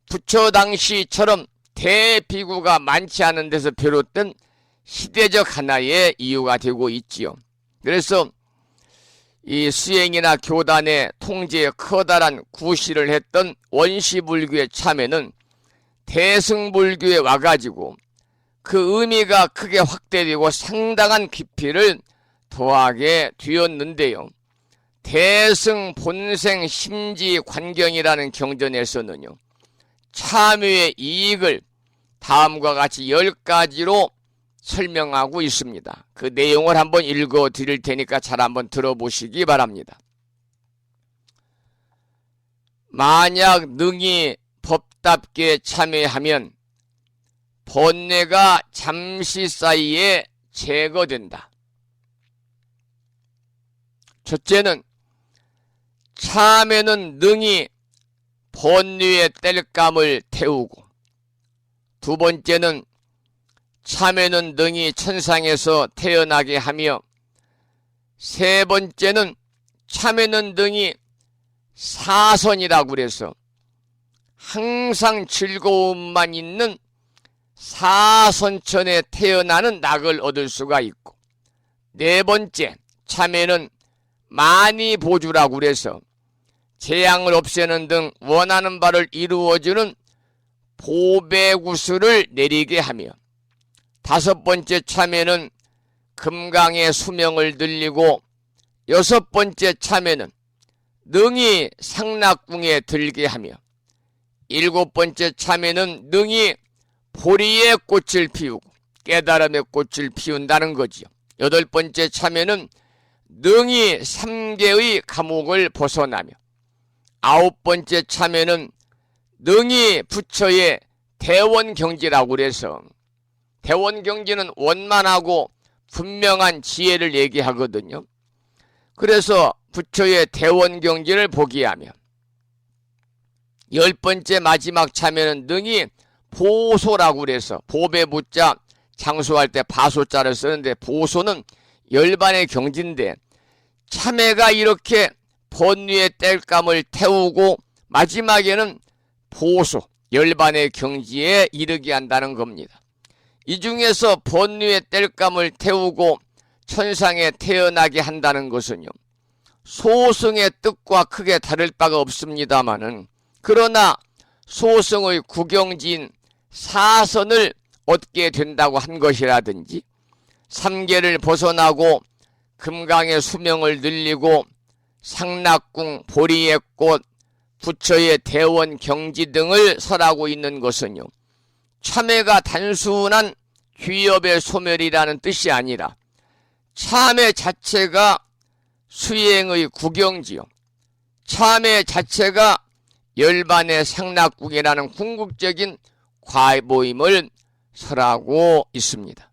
부처 당시처럼 대비구가 많지 않은 데서 비롯된 시대적 하나의 이유가 되고 있지요. 그래서 이 수행이나 교단의 통제에 커다란 구실을 했던 원시불교의 참회는 대승불교에 와가지고 그 의미가 크게 확대되고 상당한 깊이를 더하게 되었는데요. 대승 본생 심지 관경이라는 경전에서는요, 참회의 이익을 다음과 같이 10가지로 설명하고 있습니다. 그 내용을 한번 읽어 드릴 테니까 잘 한번 들어보시기 바랍니다. 만약 능히 법답게 참회하면 번뇌가 잠시 사이에 제거된다. 첫째는 참회는 능히 번뇌의 땔감을 태우고, 두 번째는 참회는 능히 천상에서 태어나게 하며, 세 번째는 참회는 능히 사선이라고 그래서 항상 즐거움만 있는 사선천에 태어나는 낙을 얻을 수가 있고, 네 번째 참회는 만이보주라고 그래서 재앙을 없애는 등 원하는 바를 이루어주는 보배구슬을 내리게 하며, 다섯 번째 참회는 금강의 수명을 늘리고, 여섯 번째 참회는 능히 상락궁에 들게 하며, 일곱 번째 참회는 능히 보리의 꽃을 피우고 깨달음의 꽃을 피운다는 거지요. 여덟 번째 참회는 능히 삼계의 감옥을 벗어나며, 아홉 번째 참회는 능히 부처의 대원경지라고 그래서, 대원경지는 원만하고 분명한 지혜를 얘기하거든요. 그래서 부처의 대원경지를 보게 하며, 열 번째 마지막 참회는 능히 보소라고 그래서, 보배부자 장수할 때 바소자를 쓰는데 보소는 열반의 경지인데, 참회가 이렇게 번뇌의 땔감을 태우고 마지막에는 보소, 열반의 경지에 이르게 한다는 겁니다. 이 중에서 번뇌의 땔감을 태우고 천상에 태어나게 한다는 것은요, 소승의 뜻과 크게 다를 바가 없습니다마는, 그러나 소승의 구경지인 사선을 얻게 된다고 한 것이라든지, 삼계를 벗어나고 금강의 수명을 늘리고 상락궁, 보리의 꽃, 부처의 대원 경지 등을 설하고 있는 것은요, 참회가 단순한 귀업의 소멸이라는 뜻이 아니라 참회 자체가 수행의 구경지요, 참회 자체가 열반의 상락궁이라는 궁극적인 과보임을 설하고 있습니다.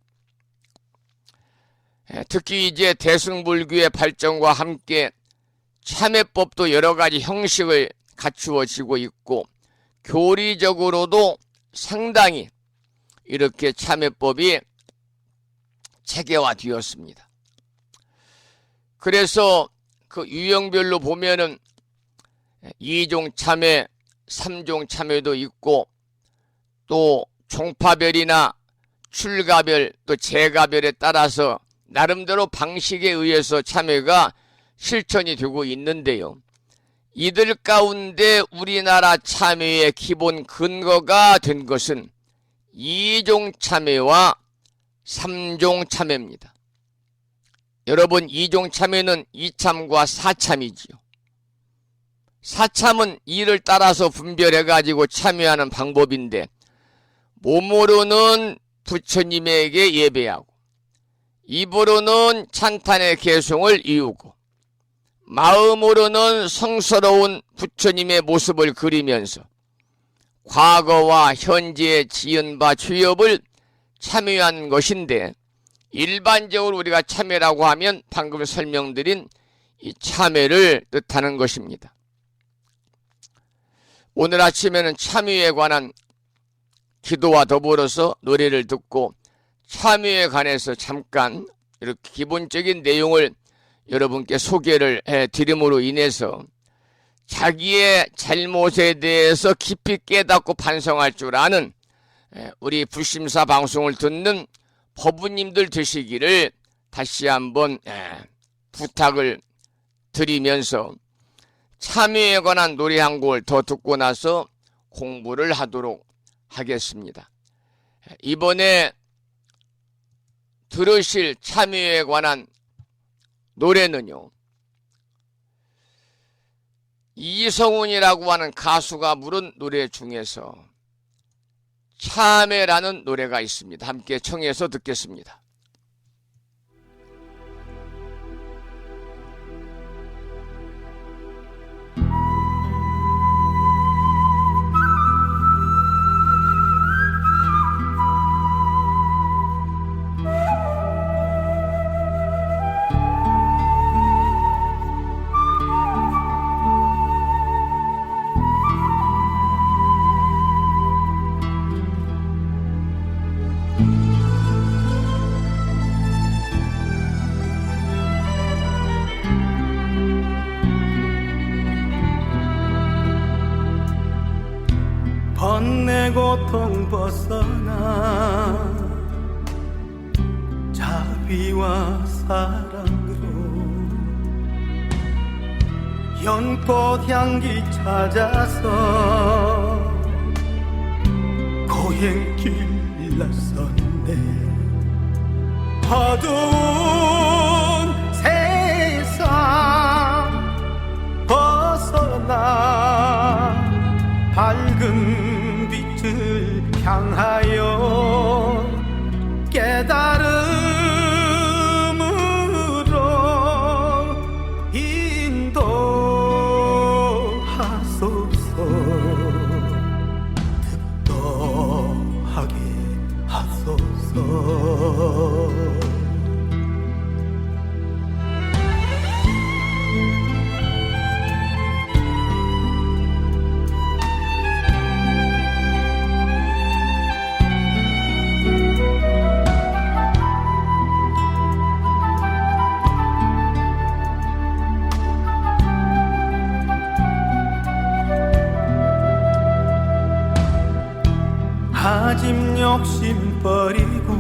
특히 이제 대승불교의 발전과 함께 참회법도 여러 가지 형식을 갖추어지고 있고, 교리적으로도 상당히 이렇게 참회법이 체계화되었습니다. 그래서 그 유형별로 보면은 2종 참회, 3종 참회도 있고, 또 종파별이나 출가별, 또 재가별에 따라서 나름대로 방식에 의해서 참회가 실천이 되고 있는데요, 이들 가운데 우리나라 참회의 기본 근거가 된 것은 2종 참회와 3종 참회입니다. 여러분, 2종 참회는 2참과 4참이지요. 4참은 이를 따라서 분별해가지고 참회하는 방법인데, 몸으로는 부처님에게 예배하고, 입으로는 찬탄의 개송을 이루고, 마음으로는 성스러운 부처님의 모습을 그리면서 과거와 현재에 지은 바 죄업을 참회한 것인데, 일반적으로 우리가 참회라고 하면 방금 설명드린 이 참회를 뜻하는 것입니다. 오늘 아침에는 참회에 관한 기도와 더불어서 노래를 듣고 참회에 관해서 잠깐 이렇게 기본적인 내용을 여러분께 소개를 해드림으로 인해서 자기의 잘못에 대해서 깊이 깨닫고 반성할 줄 아는 우리 불심사 방송을 듣는 법부님들 되시기를 다시 한번 부탁을 드리면서 참회에 관한 노래 한 곡을 더 듣고 나서 공부를 하도록 하겠습니다. 이번에 들으실 참회에 관한 노래는요, 이성훈이라고 하는 가수가 부른 노래 중에서 참회라는 노래가 있습니다. 함께 청해서 듣겠습니다. 번뇌 고통 벗어나 자비와 사랑으로 연꽃 향기 찾아서 고행길 나섰네. 어두운 세상 벗어나 밝은 빛을 향하여 깨달음으로 인도하소서. 득도하게 하소서. 나짐 욕심 버리고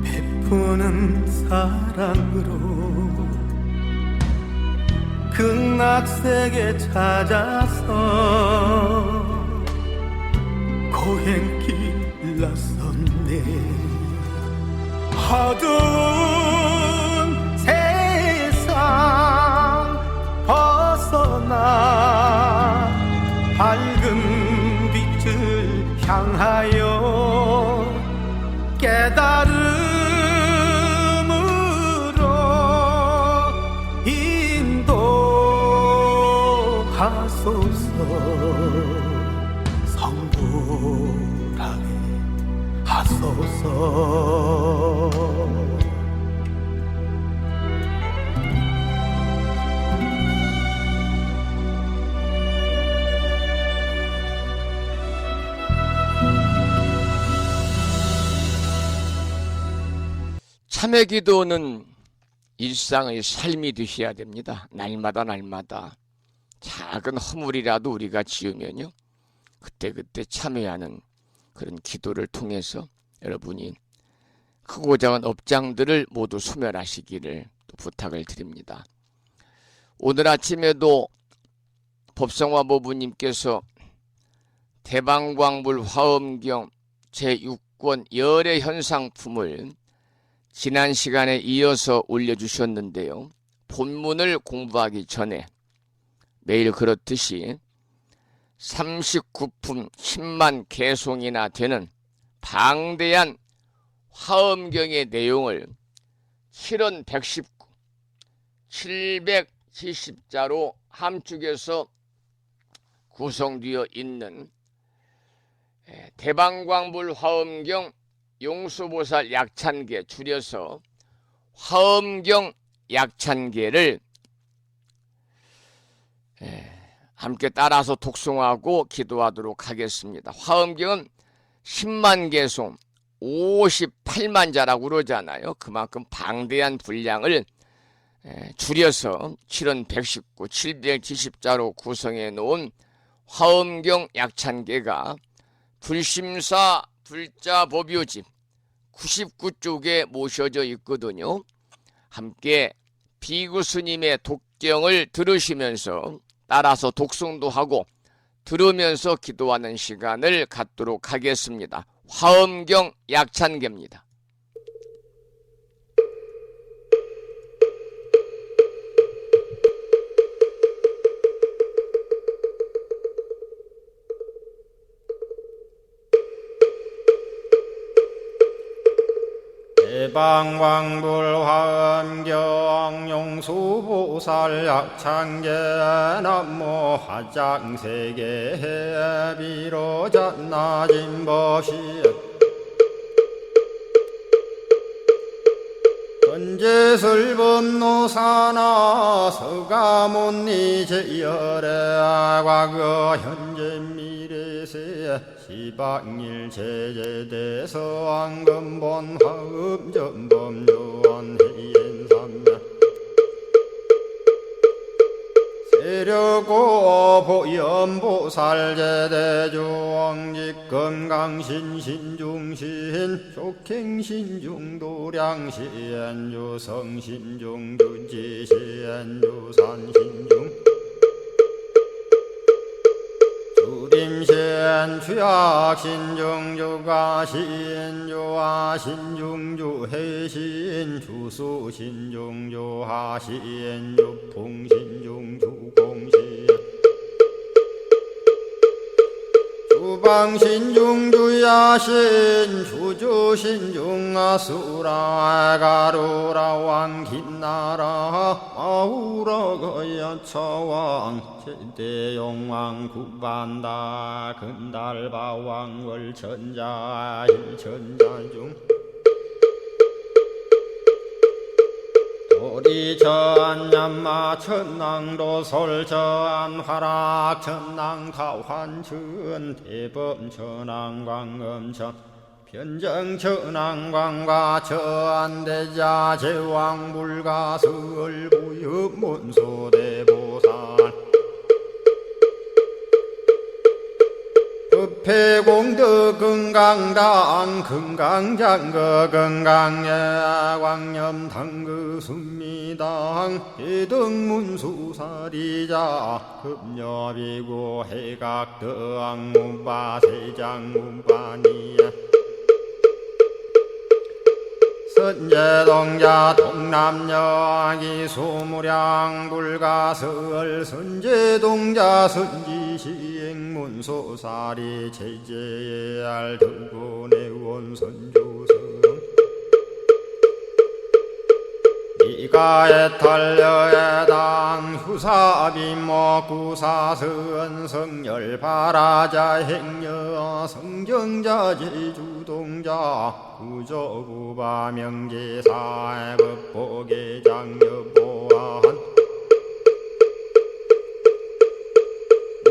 베푸는 사랑으로 극락세계 찾아서 고행길 나섰네. 어두운 세상 벗어나 밝은 빛을 향하여 깨달음으로 인도하소서. 성불하게 하소서. 참회 기도는 일상의 삶이 되셔야 됩니다. 날마다 작은 허물이라도 우리가 지으면요, 그때그때 참회하는 그런 기도를 통해서 여러분이 크고 작은 업장들을 모두 소멸하시기를 또 부탁을 드립니다. 오늘 아침에도 법성화보부님께서 대방광불 화엄경 제6권 열의 현상품을 지난 시간에 이어서 올려주셨는데요. 본문을 공부하기 전에 매일 그렇듯이 39품 10만 개송이나 되는 방대한 화엄경의 내용을 7원 119, 770자로 함축해서 구성되어 있는 대방광불 화엄경 용수보살 약찬계, 줄여서 화엄경 약찬계를 함께 따라서 독송하고 기도하도록 하겠습니다. 화엄경은 10만 개송 58만 자라고 그러잖아요. 그만큼 방대한 분량을 줄여서 7원 119, 770자로 구성해 놓은 화엄경 약찬계가 불심사 불자 법요집 99쪽에 모셔져 있거든요. 함께 비구 스님의 독경을 들으시면서 따라서 독송도 하고 들으면서 기도하는 시간을 갖도록 하겠습니다. 화엄경 약찬계입니다. 대방광불 화엄경 용수보살 약찬계 남모 화장세계 비로잔나진 법시 현재설법노사나 서가몬니 제열의 과거 현재 미래세 시방일 제제대서 왕금본 화음전범 요한해인삼매 세력고 보연보살 제대주왕직 건강신 신중신 족행신중 도량신 유성신중 주지신 유산신중 주림신 주약신중 주가신 주하신중 주해신 주수신중 주하신 주풍신중 주공신 주방신중 주야신 주주신중 아수라 가루라 왕긴나라 아우라 거야차왕 제대용왕 구반다 근달바왕 월천자 일천자중 도리천 얀마 천낭도 솔천 화락 천낭 타환천 대범 천왕 광음천 변정 천왕광과 천대자 제왕 불가설 부엽 문소대보살 격패공덕 건강당 건강장거 건강예 광염당그 순미당 해등문수사리자 급여비고 해각덕 문바세장 문바니야 선제동자 동남여 기수무량 불가설 선제동자 선지시행문소사리 제제알 등군의원 선주성 이가에 탈려해당 휴사비모 구사선 성열 바라자 행여 성정자 제주동자 구조구바 명제사의 법보계장 여보한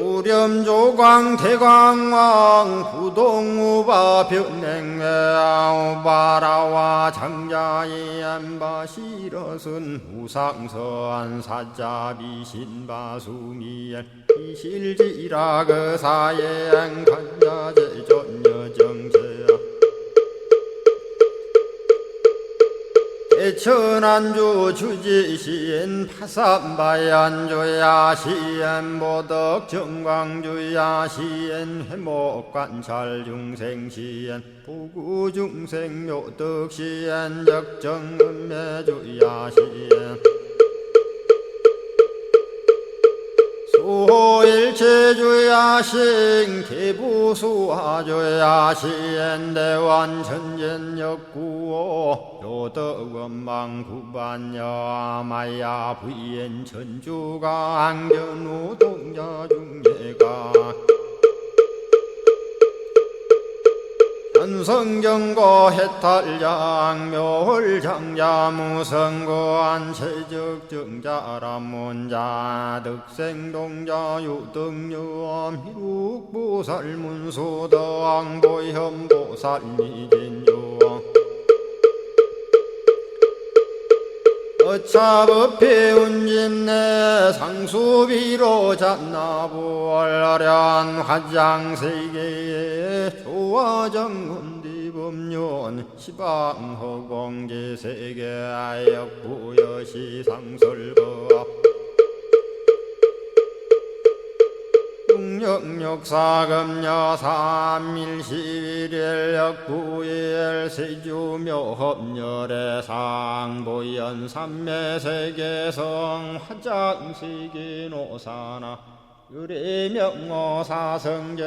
우렴조광 대광왕 부동우바 변냉매아 우바라와 장자이 안바시러슨 우상서안 사자비 신바수미엘 이실지라 그 사예행 간자제 전여정제야 대천안주 주지시엔 파산바얀주야 시엔 보덕 정광주야 시엔 해목관찰 중생시엔 부구중생 묘덕시엔 적정음매주야 시엔 수호일체주야신 개부수화주야신 대완천전역구오 요덕원망구반여 마야 부인 천주가 안견우 동자중예가 현성경고 해탈장 묘홀장자 무성고안 체적정자람문자 득생동자 유등유엄 희룩보살문소덕보현보살미진유 어차법해 운집내 상수비로 잡나부얼련 화장세계에 조화정운디법륜 시방허공제세계 역부여시상설법 육력사금여 삼일시일일 역부일 세주묘협열의 상보연 삼매세계성 화장세계노사나 유래명어사성제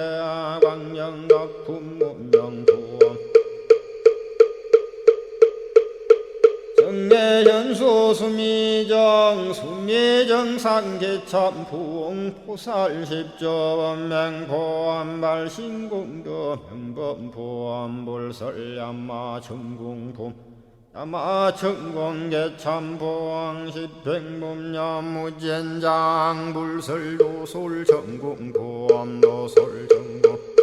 광명덕품문명부엄 정례현수 수미정 수미정상계참풍 포살십조범맹포암발신공도 명범포암불설야마 천궁품 야마천공계참포항 십행범야무젠장 불설도솔천궁포암도솔천궁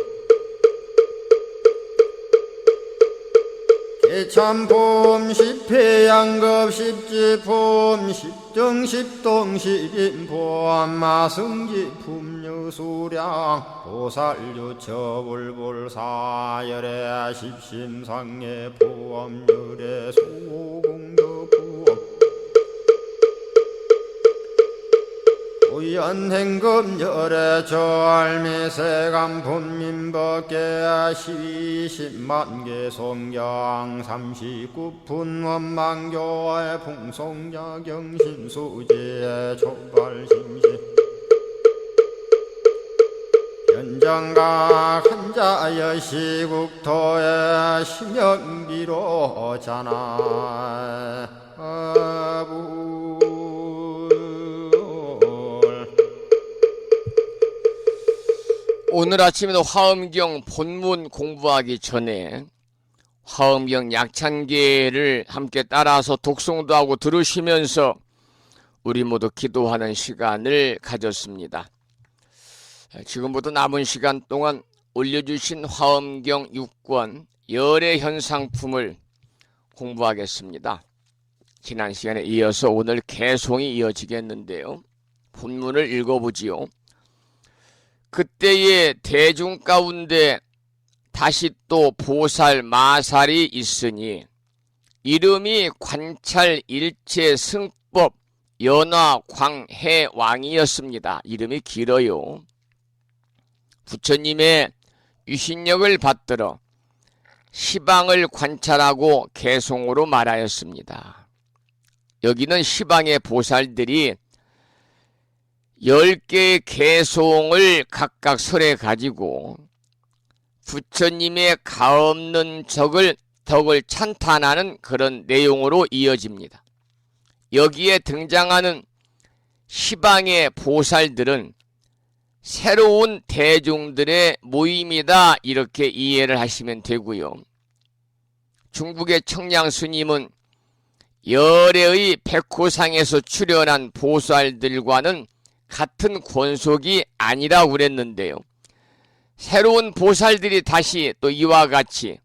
개참폼 십회양급 십지폼 십정십동 십인폼 마승지품 유수량 보살유처불불사열의 십심상의 포함열의 소공덕부엄 우연행금열의 저알미세간품민법계 시십만개 송경 39분 원망교의 풍송야경신수지의 촉발심시 현정각 한자여 시국토의 심영비로 자나 아부 오늘 아침에도 화엄경 본문 공부하기 전에 화엄경 약찬계를 함께 따라서 독송도 하고 들으시면서 우리 모두 기도하는 시간을 가졌습니다. 지금부터 남은 시간 동안 올려주신 화엄경 6권 열의 현상품을 공부하겠습니다. 지난 시간에 이어서 오늘 개송이 이어지겠는데요. 본문을 읽어보지요. 그때의 대중 가운데 다시 또 보살 마살이 있으니 이름이 관찰 일체 승법 연화 광해 왕이었습니다. 이름이 길어요. 부처님의 유신력을 받들어 시방을 관찰하고 개송으로 말하였습니다. 여기는 시방의 보살들이 10개의 개송을 각각 설해 가지고 부처님의 가없는 덕을 찬탄하는 그런 내용으로 이어집니다. 여기에 등장하는 시방의 보살들은 새로운 대중들의 모임이다, 이렇게 이해를 하시면 되고요. 중국의 청량 스님은 열애의 백호상에서 출연한 보살들과는 같은 권속이 아니라고 그랬는데요. 새로운 보살들이 다시 또 이와 같이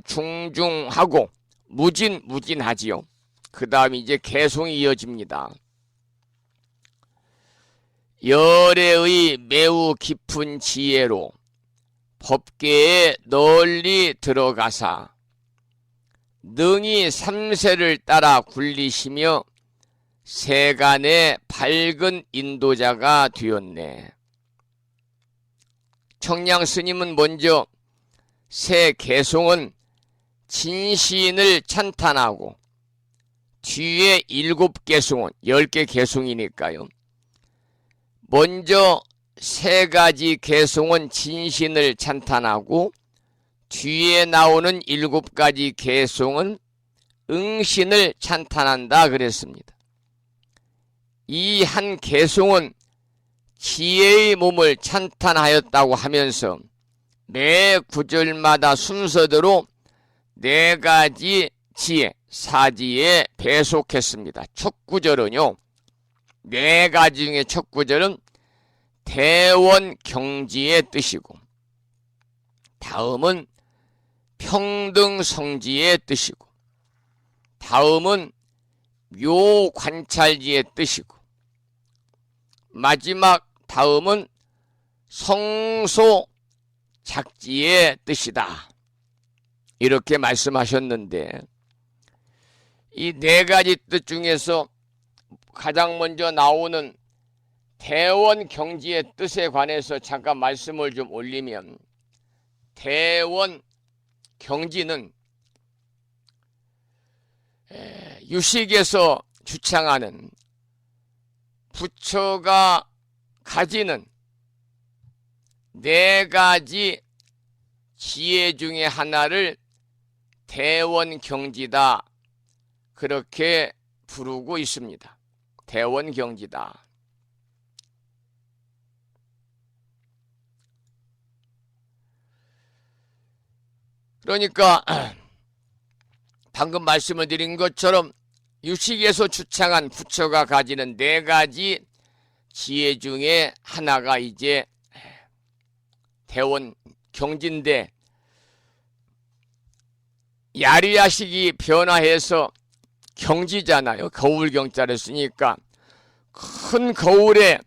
중중하고 무진하지요. 그 다음 이제 개송이 이어집니다. 열애의 매우 깊은 지혜로 법계에 널리 들어가사 능히 삼세를 따라 굴리시며 세간의 밝은 인도자가 되었네. 청량 스님은 먼저 새 개송은 진시인을 찬탄하고 뒤에 7개송은 10개 개송이니까요. 먼저 3가지 개송은 진신을 찬탄하고 뒤에 나오는 7가지 개송은 응신을 찬탄한다 그랬습니다. 이 한 개송은 지혜의 몸을 찬탄하였다고 하면서 매 구절마다 순서대로 4가지 지혜, 사지에 배속했습니다. 첫 구절은요, 4가지 중에 첫 구절은 대원경지의 뜻이고, 다음은 평등성지의 뜻이고, 다음은 묘관찰지의 뜻이고, 마지막 다음은 성소작지의 뜻이다, 이렇게 말씀하셨는데, 이 4가지 뜻 중에서 가장 먼저 나오는 대원경지의 뜻에 관해서 잠깐 말씀을 좀 올리면, 대원경지는 유식에서 주창하는 부처가 가지는 4가지 지혜 중에 하나를 대원경지다, 그렇게 부르고 있습니다. 대원경지다. 그러니까 방금 말씀을 드린 것처럼 유식에서 주창한 부처가 가지는 4가지 지혜 중에 하나가 이제 대원경지인데, 야리야식이 변화해서 경지잖아요. 거울 경자를 쓰니까 큰 거울에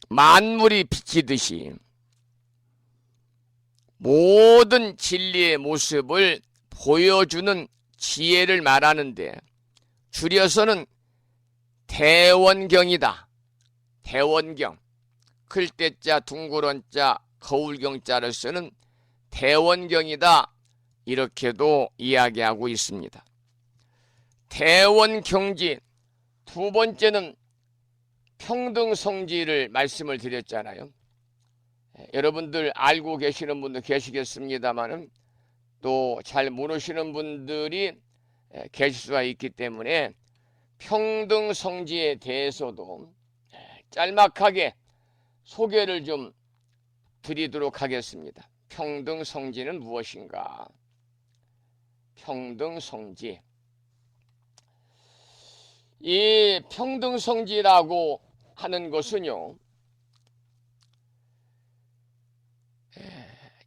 만물이 비치듯이 모든 진리의 모습을 보여주는 지혜를 말하는데, 줄여서는 대원경이다. 대원경, 클 때자 둥그런 자 거울경자를 쓰는 대원경이다, 이렇게도 이야기하고 있습니다. 대원경지, 두 번째는 평등성지를 말씀을 드렸잖아요. 여러분들 알고 계시는 분도 계시겠습니다만은 또 잘 모르시는 분들이 계실 수가 있기 때문에 평등성지에 대해서도 짤막하게 소개를 좀 드리도록 하겠습니다. 평등성지는 무엇인가? 평등성지. 이 평등성지라고 하는 것은요,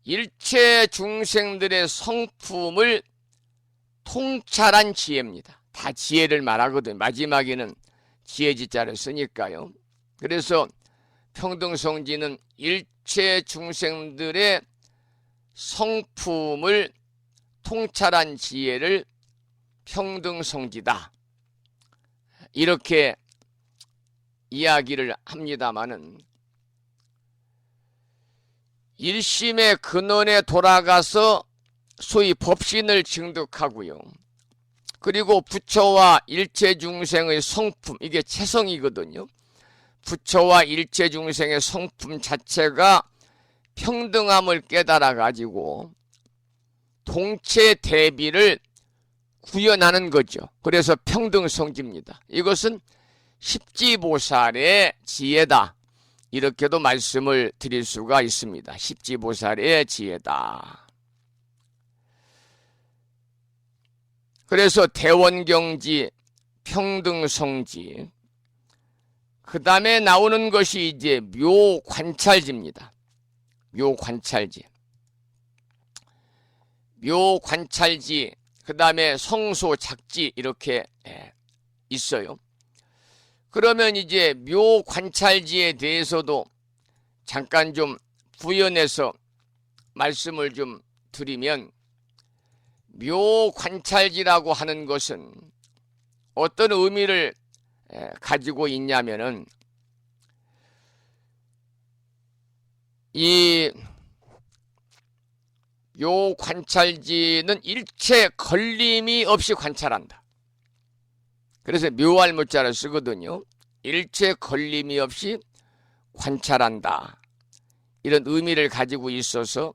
일체 중생들의 성품을 통찰한 지혜입니다. 다 지혜를 말하거든요. 마지막에는 지혜지자를 쓰니까요. 그래서 평등성지는 일체 중생들의 성품을 통찰한 지혜를 평등성지다, 이렇게 이야기를 합니다마는, 일심의 근원에 돌아가서 소위 법신을 증득하고요, 그리고 부처와 일체 중생의 성품, 이게 체성이거든요. 부처와 일체 중생의 성품 자체가 평등함을 깨달아 가지고 동체 대비를 구현하는 거죠. 그래서 평등성지입니다. 이것은 십지보살의 지혜다, 이렇게도 말씀을 드릴 수가 있습니다. 십지보살의 지혜다. 그래서 대원경지, 평등성지, 그 다음에 나오는 것이 이제 묘관찰지입니다. 묘관찰지, 묘관찰지, 그 다음에 성소작지, 이렇게 있어요. 그러면 이제 묘관찰지에 대해서도 잠깐 좀 부연해서 말씀을 좀 드리면, 묘관찰지라고 하는 것은 어떤 의미를 가지고 있냐면은, 이 묘관찰지는 일체 걸림이 없이 관찰한다. 그래서 묘할 무자를 쓰거든요. 일체 걸림이 없이 관찰한다, 이런 의미를 가지고 있어서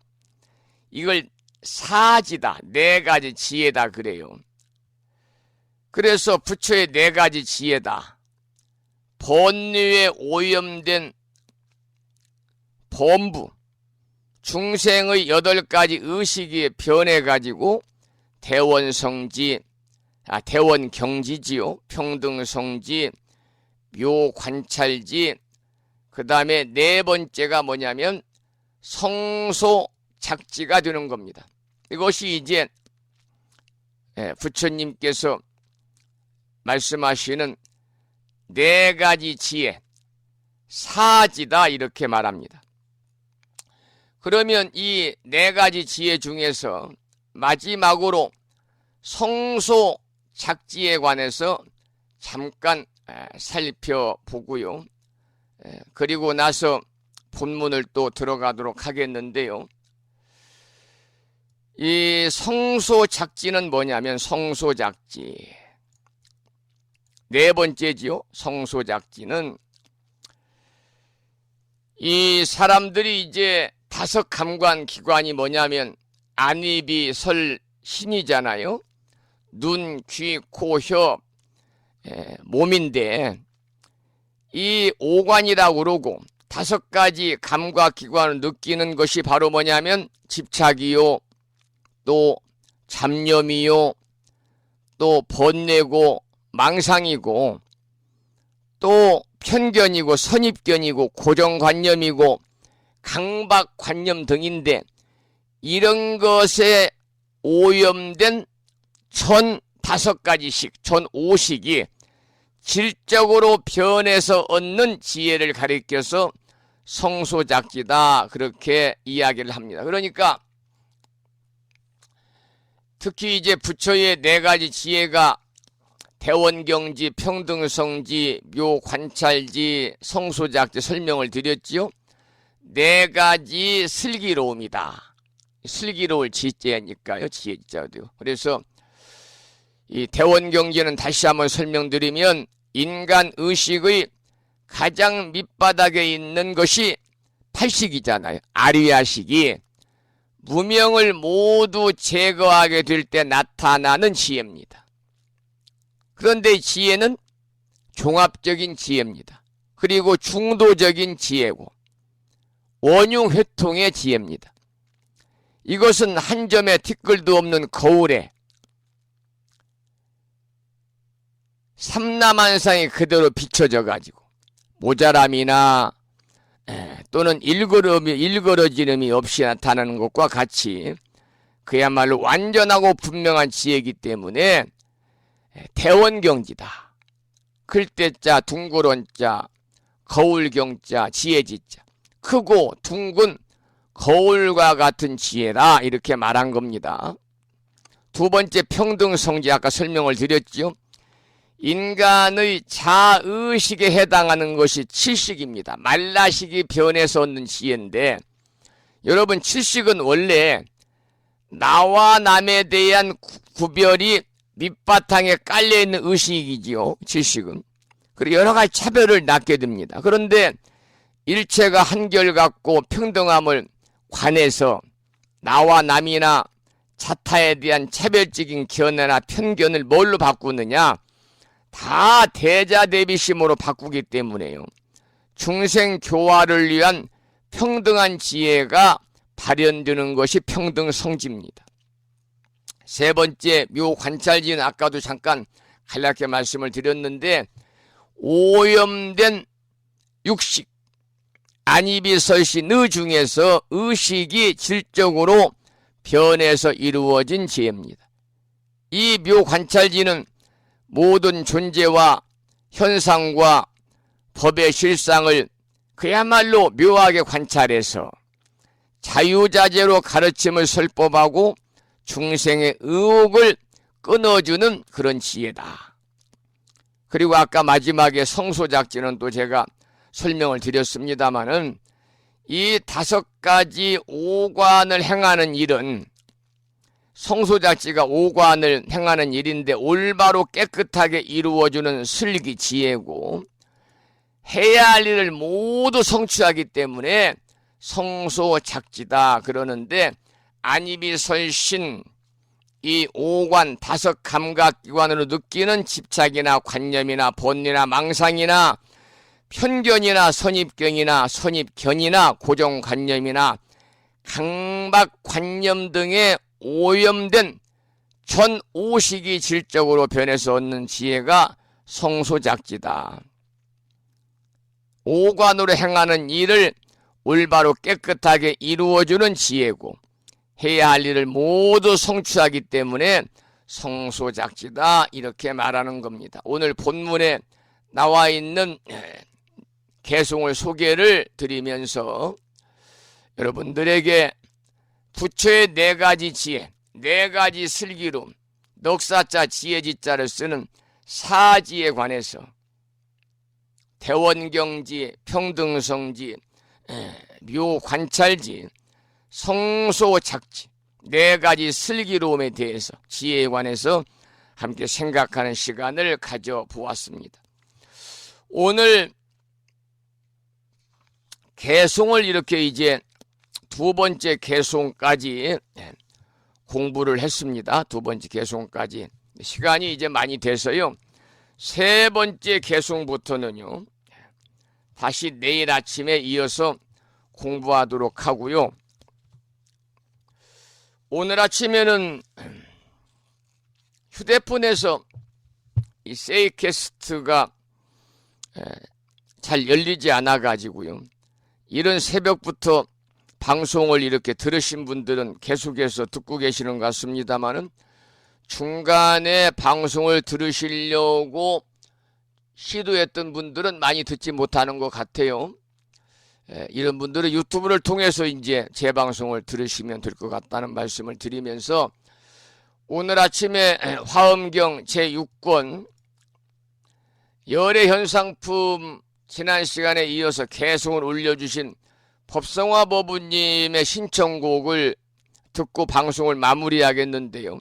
이걸 사지다, 네 가지 지혜다 그래요. 그래서 부처의 네 가지 지혜다. 번뇌에 오염된 범부, 중생의 8가지 의식이 변해가지고 대원성지, 대원경지지요, 평등성지, 묘관찰지, 그 다음에 네 번째가 뭐냐면 성소작지가 되는 겁니다. 이것이 이제 부처님께서 말씀하시는 네 가지 지혜, 사지다, 이렇게 말합니다. 그러면 이 네 가지 지혜 중에서 마지막으로 성소작지에 관해서 잠깐 살펴보고요, 그리고 나서 본문을 또 들어가도록 하겠는데요. 이 성소작지는 뭐냐면, 성소작지 네 번째지요. 성소작지는 이 사람들이 이제 5 감관 기관이 뭐냐면 안입이 설 신이잖아요. 눈, 귀, 코, 혀, 몸인데, 이 오관이라고 그러고 5가지 감각 기관을 느끼는 것이 바로 뭐냐면 집착이요, 또 잡념이요, 또 번뇌고 망상이고, 또 편견이고 선입견이고 고정관념이고 강박관념 등인데, 이런 것에 오염된 전 5가지씩, 전 5식이 질적으로 변해서 얻는 지혜를 가리켜서 성소작지다, 그렇게 이야기를 합니다. 그러니까 특히 이제 부처의 4가지 지혜가 대원경지, 평등성지, 묘관찰지, 성소작지 설명을 드렸지요. 4가지 슬기로움이다. 슬기로울 지혜니까요, 지혜자도요. 그래서 이 대원경지는 다시 한번 설명드리면, 인간 의식의 가장 밑바닥에 있는 것이 8식이잖아요. 아리야식이 무명을 모두 제거하게 될 때 나타나는 지혜입니다. 그런데 지혜는 종합적인 지혜입니다. 그리고 중도적인 지혜고 원흉회통의 지혜입니다. 이것은 한 점의 티끌도 없는 거울에 삼라만상이 그대로 비춰져 가지고 모자람이나 또는 일그러짐이 없이 나타나는 것과 같이 그야말로 완전하고 분명한 지혜이기 때문에 대원경지다. 클때자, 둥그런 자, 거울경자 지혜지자, 크고 둥근 거울과 같은 지혜라 이렇게 말한 겁니다. 두 번째 평등성지 아까 설명을 드렸죠. 인간의 자의식에 해당하는 것이 칠식입니다. 말라식이 변해서 얻는 지혜인데 여러분 칠식은 원래 나와 남에 대한 구별이 밑바탕에 깔려있는 의식이지요. 칠식은. 그리고 여러 가지 차별을 낳게 됩니다. 그런데 일체가 한결같고 평등함을 관해서 나와 남이나 자타에 대한 차별적인 견해나 편견을 뭘로 바꾸느냐? 다 대자대비심으로 바꾸기 때문에요. 중생 교화를 위한 평등한 지혜가 발현되는 것이 평등성지입니다. 세 번째 묘관찰지는 아까도 잠깐 간략하게 말씀을 드렸는데 오염된 육식, 안입이설시 의 중에서 의식이 질적으로 변해서 이루어진 지혜입니다. 이 묘관찰지는 모든 존재와 현상과 법의 실상을 그야말로 묘하게 관찰해서 자유자재로 가르침을 설법하고 중생의 의혹을 끊어주는 그런 지혜다. 그리고 아까 마지막에 성소작지는 또 제가 설명을 드렸습니다마는 이 5가지 오관을 행하는 일은 성소작지가 오관을 행하는 일인데 올바로 깨끗하게 이루어주는 슬기 지혜고 해야 할 일을 모두 성취하기 때문에 성소작지다 그러는데 안입이설신 이 오관 5감각기관으로 느끼는 집착이나 관념이나 본리나 망상이나 편견이나 선입경이나 선입견이나 고정관념이나 강박관념 등의 오염된 전 오식이 질적으로 변해서 얻는 지혜가 성소작지다. 오관으로 행하는 일을 올바로 깨끗하게 이루어주는 지혜고 해야 할 일을 모두 성취하기 때문에 성소작지다 이렇게 말하는 겁니다. 오늘 본문에 나와 있는 개송을 소개를 드리면서 여러분들에게 부처의 4가지 지혜, 4가지 슬기로 넉사자 지혜지자를 쓰는 사지에 관해서 대원경지, 평등성지, 묘관찰지, 성소작지 4가지 슬기로움에 대해서 지혜에 관해서 함께 생각하는 시간을 가져보았습니다. 오늘 개송을 이렇게 이제 2번째 개송까지 공부를 했습니다. 2번째 개송까지 시간이 이제 많이 돼서요. 3번째 개송부터는요. 다시 내일 아침에 이어서 공부하도록 하고요. 오늘 아침에는 휴대폰에서 이 세이캐스트가 잘 열리지 않아 가지고요. 이른 새벽부터 방송을 이렇게 들으신 분들은 계속해서 듣고 계시는 것 같습니다만은 중간에 방송을 들으시려고 시도했던 분들은 많이 듣지 못하는 것 같아요. 이런 분들은 유튜브를 통해서 이제 재방송을 들으시면 될 것 같다는 말씀을 드리면서 오늘 아침에 화엄경 제6권 열애현상품 지난 시간에 이어서 개송을 올려주신 법성화 법우님의 신청곡을 듣고 방송을 마무리하겠는데요.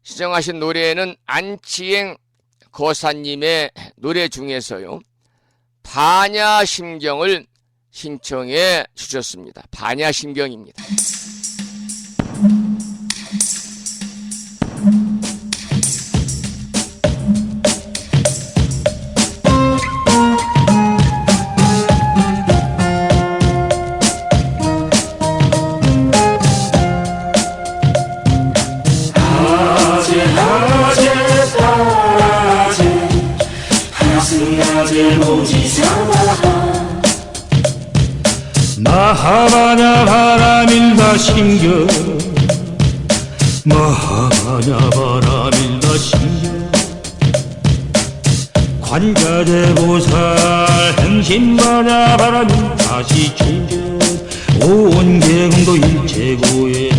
시청하신 노래는 안치행 거사님의 노래 중에서요. 반야심경을 신청해 주셨습니다. 반야심경입니다. 마하바냐 바라밀다 신경 마하바냐 바라밀다 신경 발자재보살 행신마냐 바람이 다시 충전 온 계공도 일체고에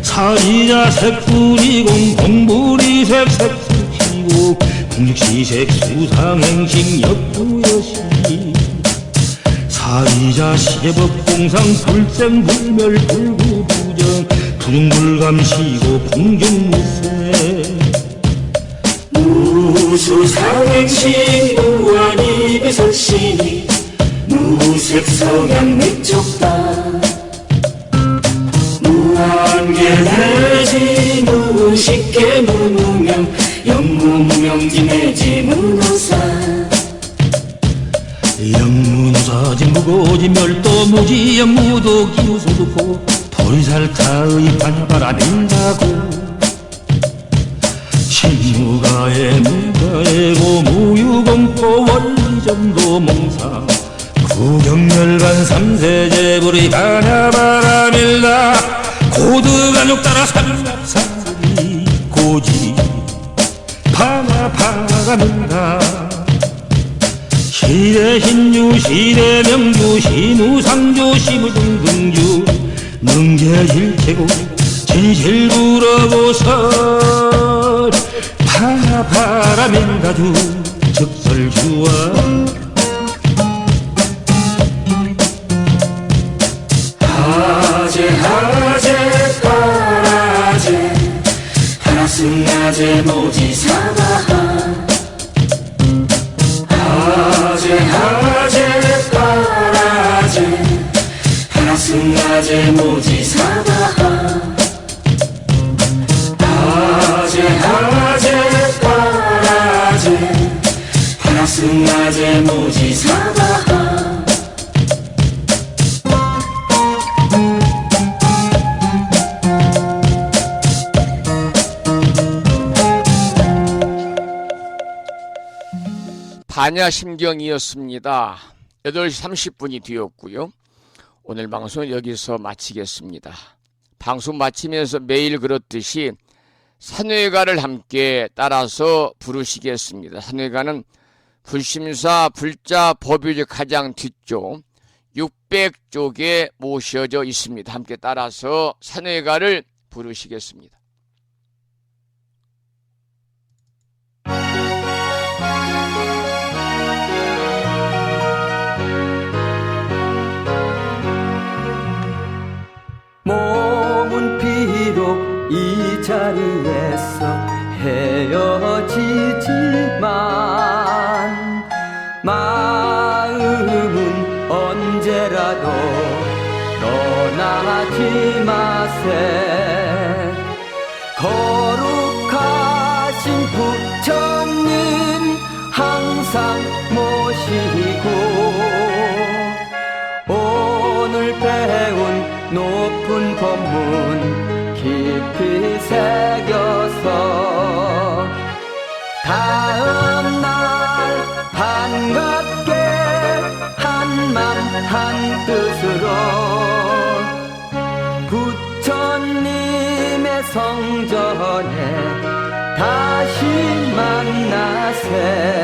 사리자 색불이공 공불이색 색수신고 공직시색 수상행식 역부여시 사리자 시제법 공상 불생불멸 불구부정 부중불감시고 풍경무세 무수상행식 무한이 비설시니 무색성향 맥족다 무한계내지 무식계 무무명 영무명지내지 무노사 영문사지 무고지 멸도 무지 영무도 기우소두포 보리살타의 반야바라 낸다고 신무가에 무가에고 무유공포 원리정도 몽사 구경멸관 삼세제불의 반야바라 밀다 고드가족 따라 삼갑산이 고지 반야바라 밀다 시대신주 시대명주 시무상주 시무등등주 능계일체고 진실부러고설 파라민가주 적설주와 하제 파라제 하나승나제 모지사바하 하제 파라제 하나승나제 모지사바하 하제 파라제 하나승나제 모지사바하 반야심경이었습니다. 8시 30분이 되었고요. 오늘 방송은 여기서 마치겠습니다. 방송 마치면서 매일 그렇듯이 산회가를 함께 따라서 부르시겠습니다. 산회가는 불심사 불자 법유제 가장 뒤쪽 600쪽에 모셔져 있습니다. 함께 따라서 산회가를 부르시겠습니다. 몸은 비록 이 자리에서 헤어지지만 마음은 언제라도 떠나지 마세. 거룩하신 부처님 항상 모시고 오늘 배운 높은 법문 깊이 새겨서 다음날 반갑게 한맘 한뜻으로 부처님의 성전에 다시 만나세.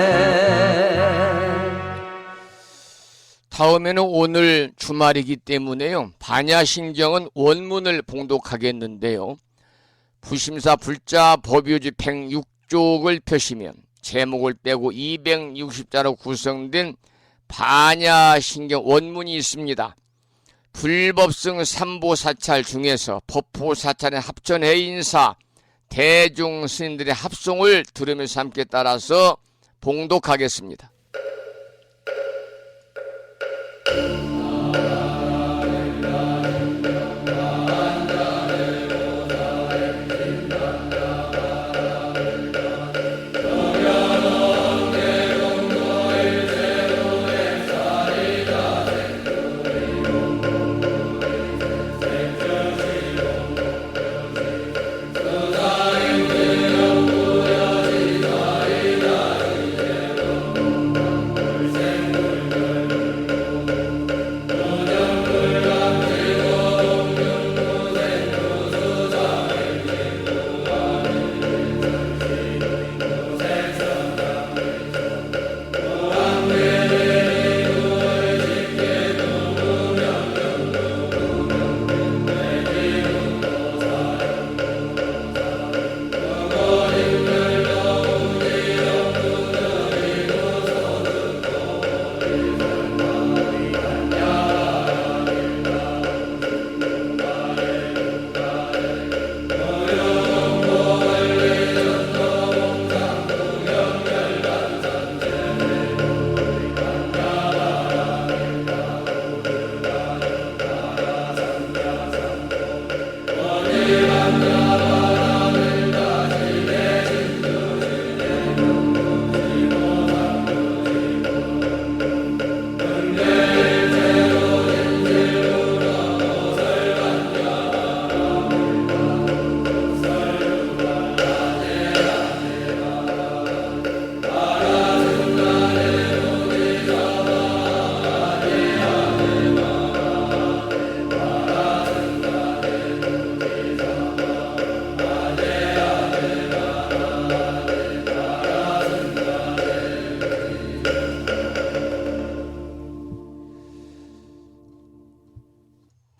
다음에는 오늘 주말이기 때문에요. 반야심경은 원문을 봉독하겠는데요. 부심사 불자 법유지 106쪽을 펴시면 제목을 빼고 260자로 구성된 반야심경 원문이 있습니다. 불법승 삼보사찰 중에서 법보사찰의 합전해인사 대중 스님들의 합송을 들으면서 함께 따라서 봉독하겠습니다.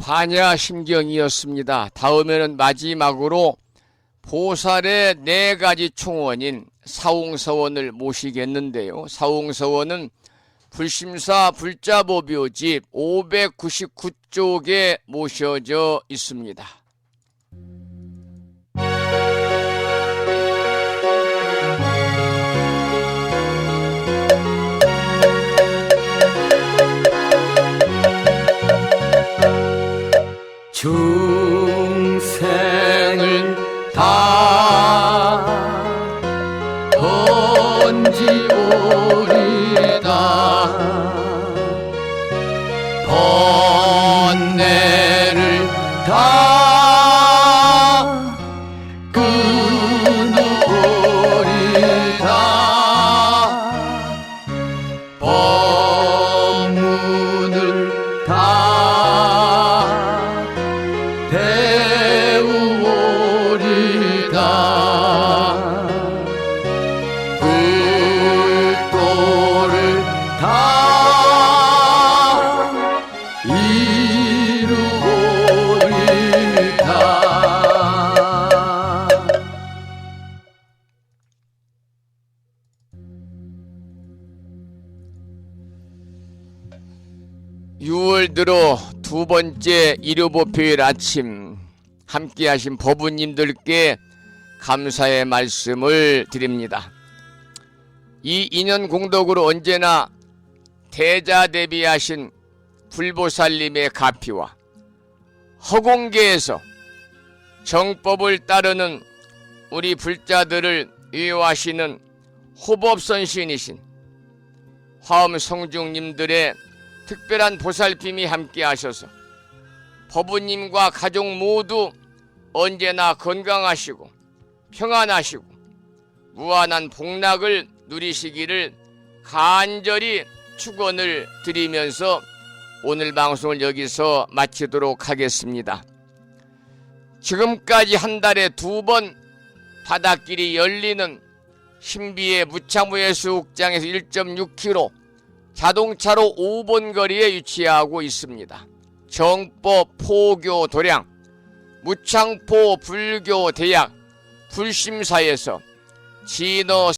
반야심경이었습니다. 다음에는 마지막으로 보살의 4가지 총원인 사웅서원을 모시겠는데요. 사웅서원은 불심사 불자보묘집 599쪽에 모셔져 있습니다. 중생을 다 건지오리다 번뇌를 다 끊어오리다 법문을 다 배우오리다 불도를 다 이루오리다 6월 들어 2번째 일요법요일 아침 함께하신 법우님들께 감사의 말씀을 드립니다. 이 인연 공덕으로 언제나 대자대비하신 불보살님의 가피와 허공계에서 정법을 따르는 우리 불자들을 위로하시는 호법선신이신 화엄성중님들의 특별한 보살핌이 함께하셔서 법우님과 가족 모두 언제나 건강하시고 평안하시고 무한한 복락을 누리시기를 간절히 축원을 드리면서 오늘 방송을 여기서 마치도록 하겠습니다. 지금까지 한 달에 2번 바닷길이 열리는 신비의 무창무예수욕장에서 1.6km 자동차로 5분 거리에 위치하고 있습니다. 정법 포교 도량 무창포 불교 대학 불심사에서 진어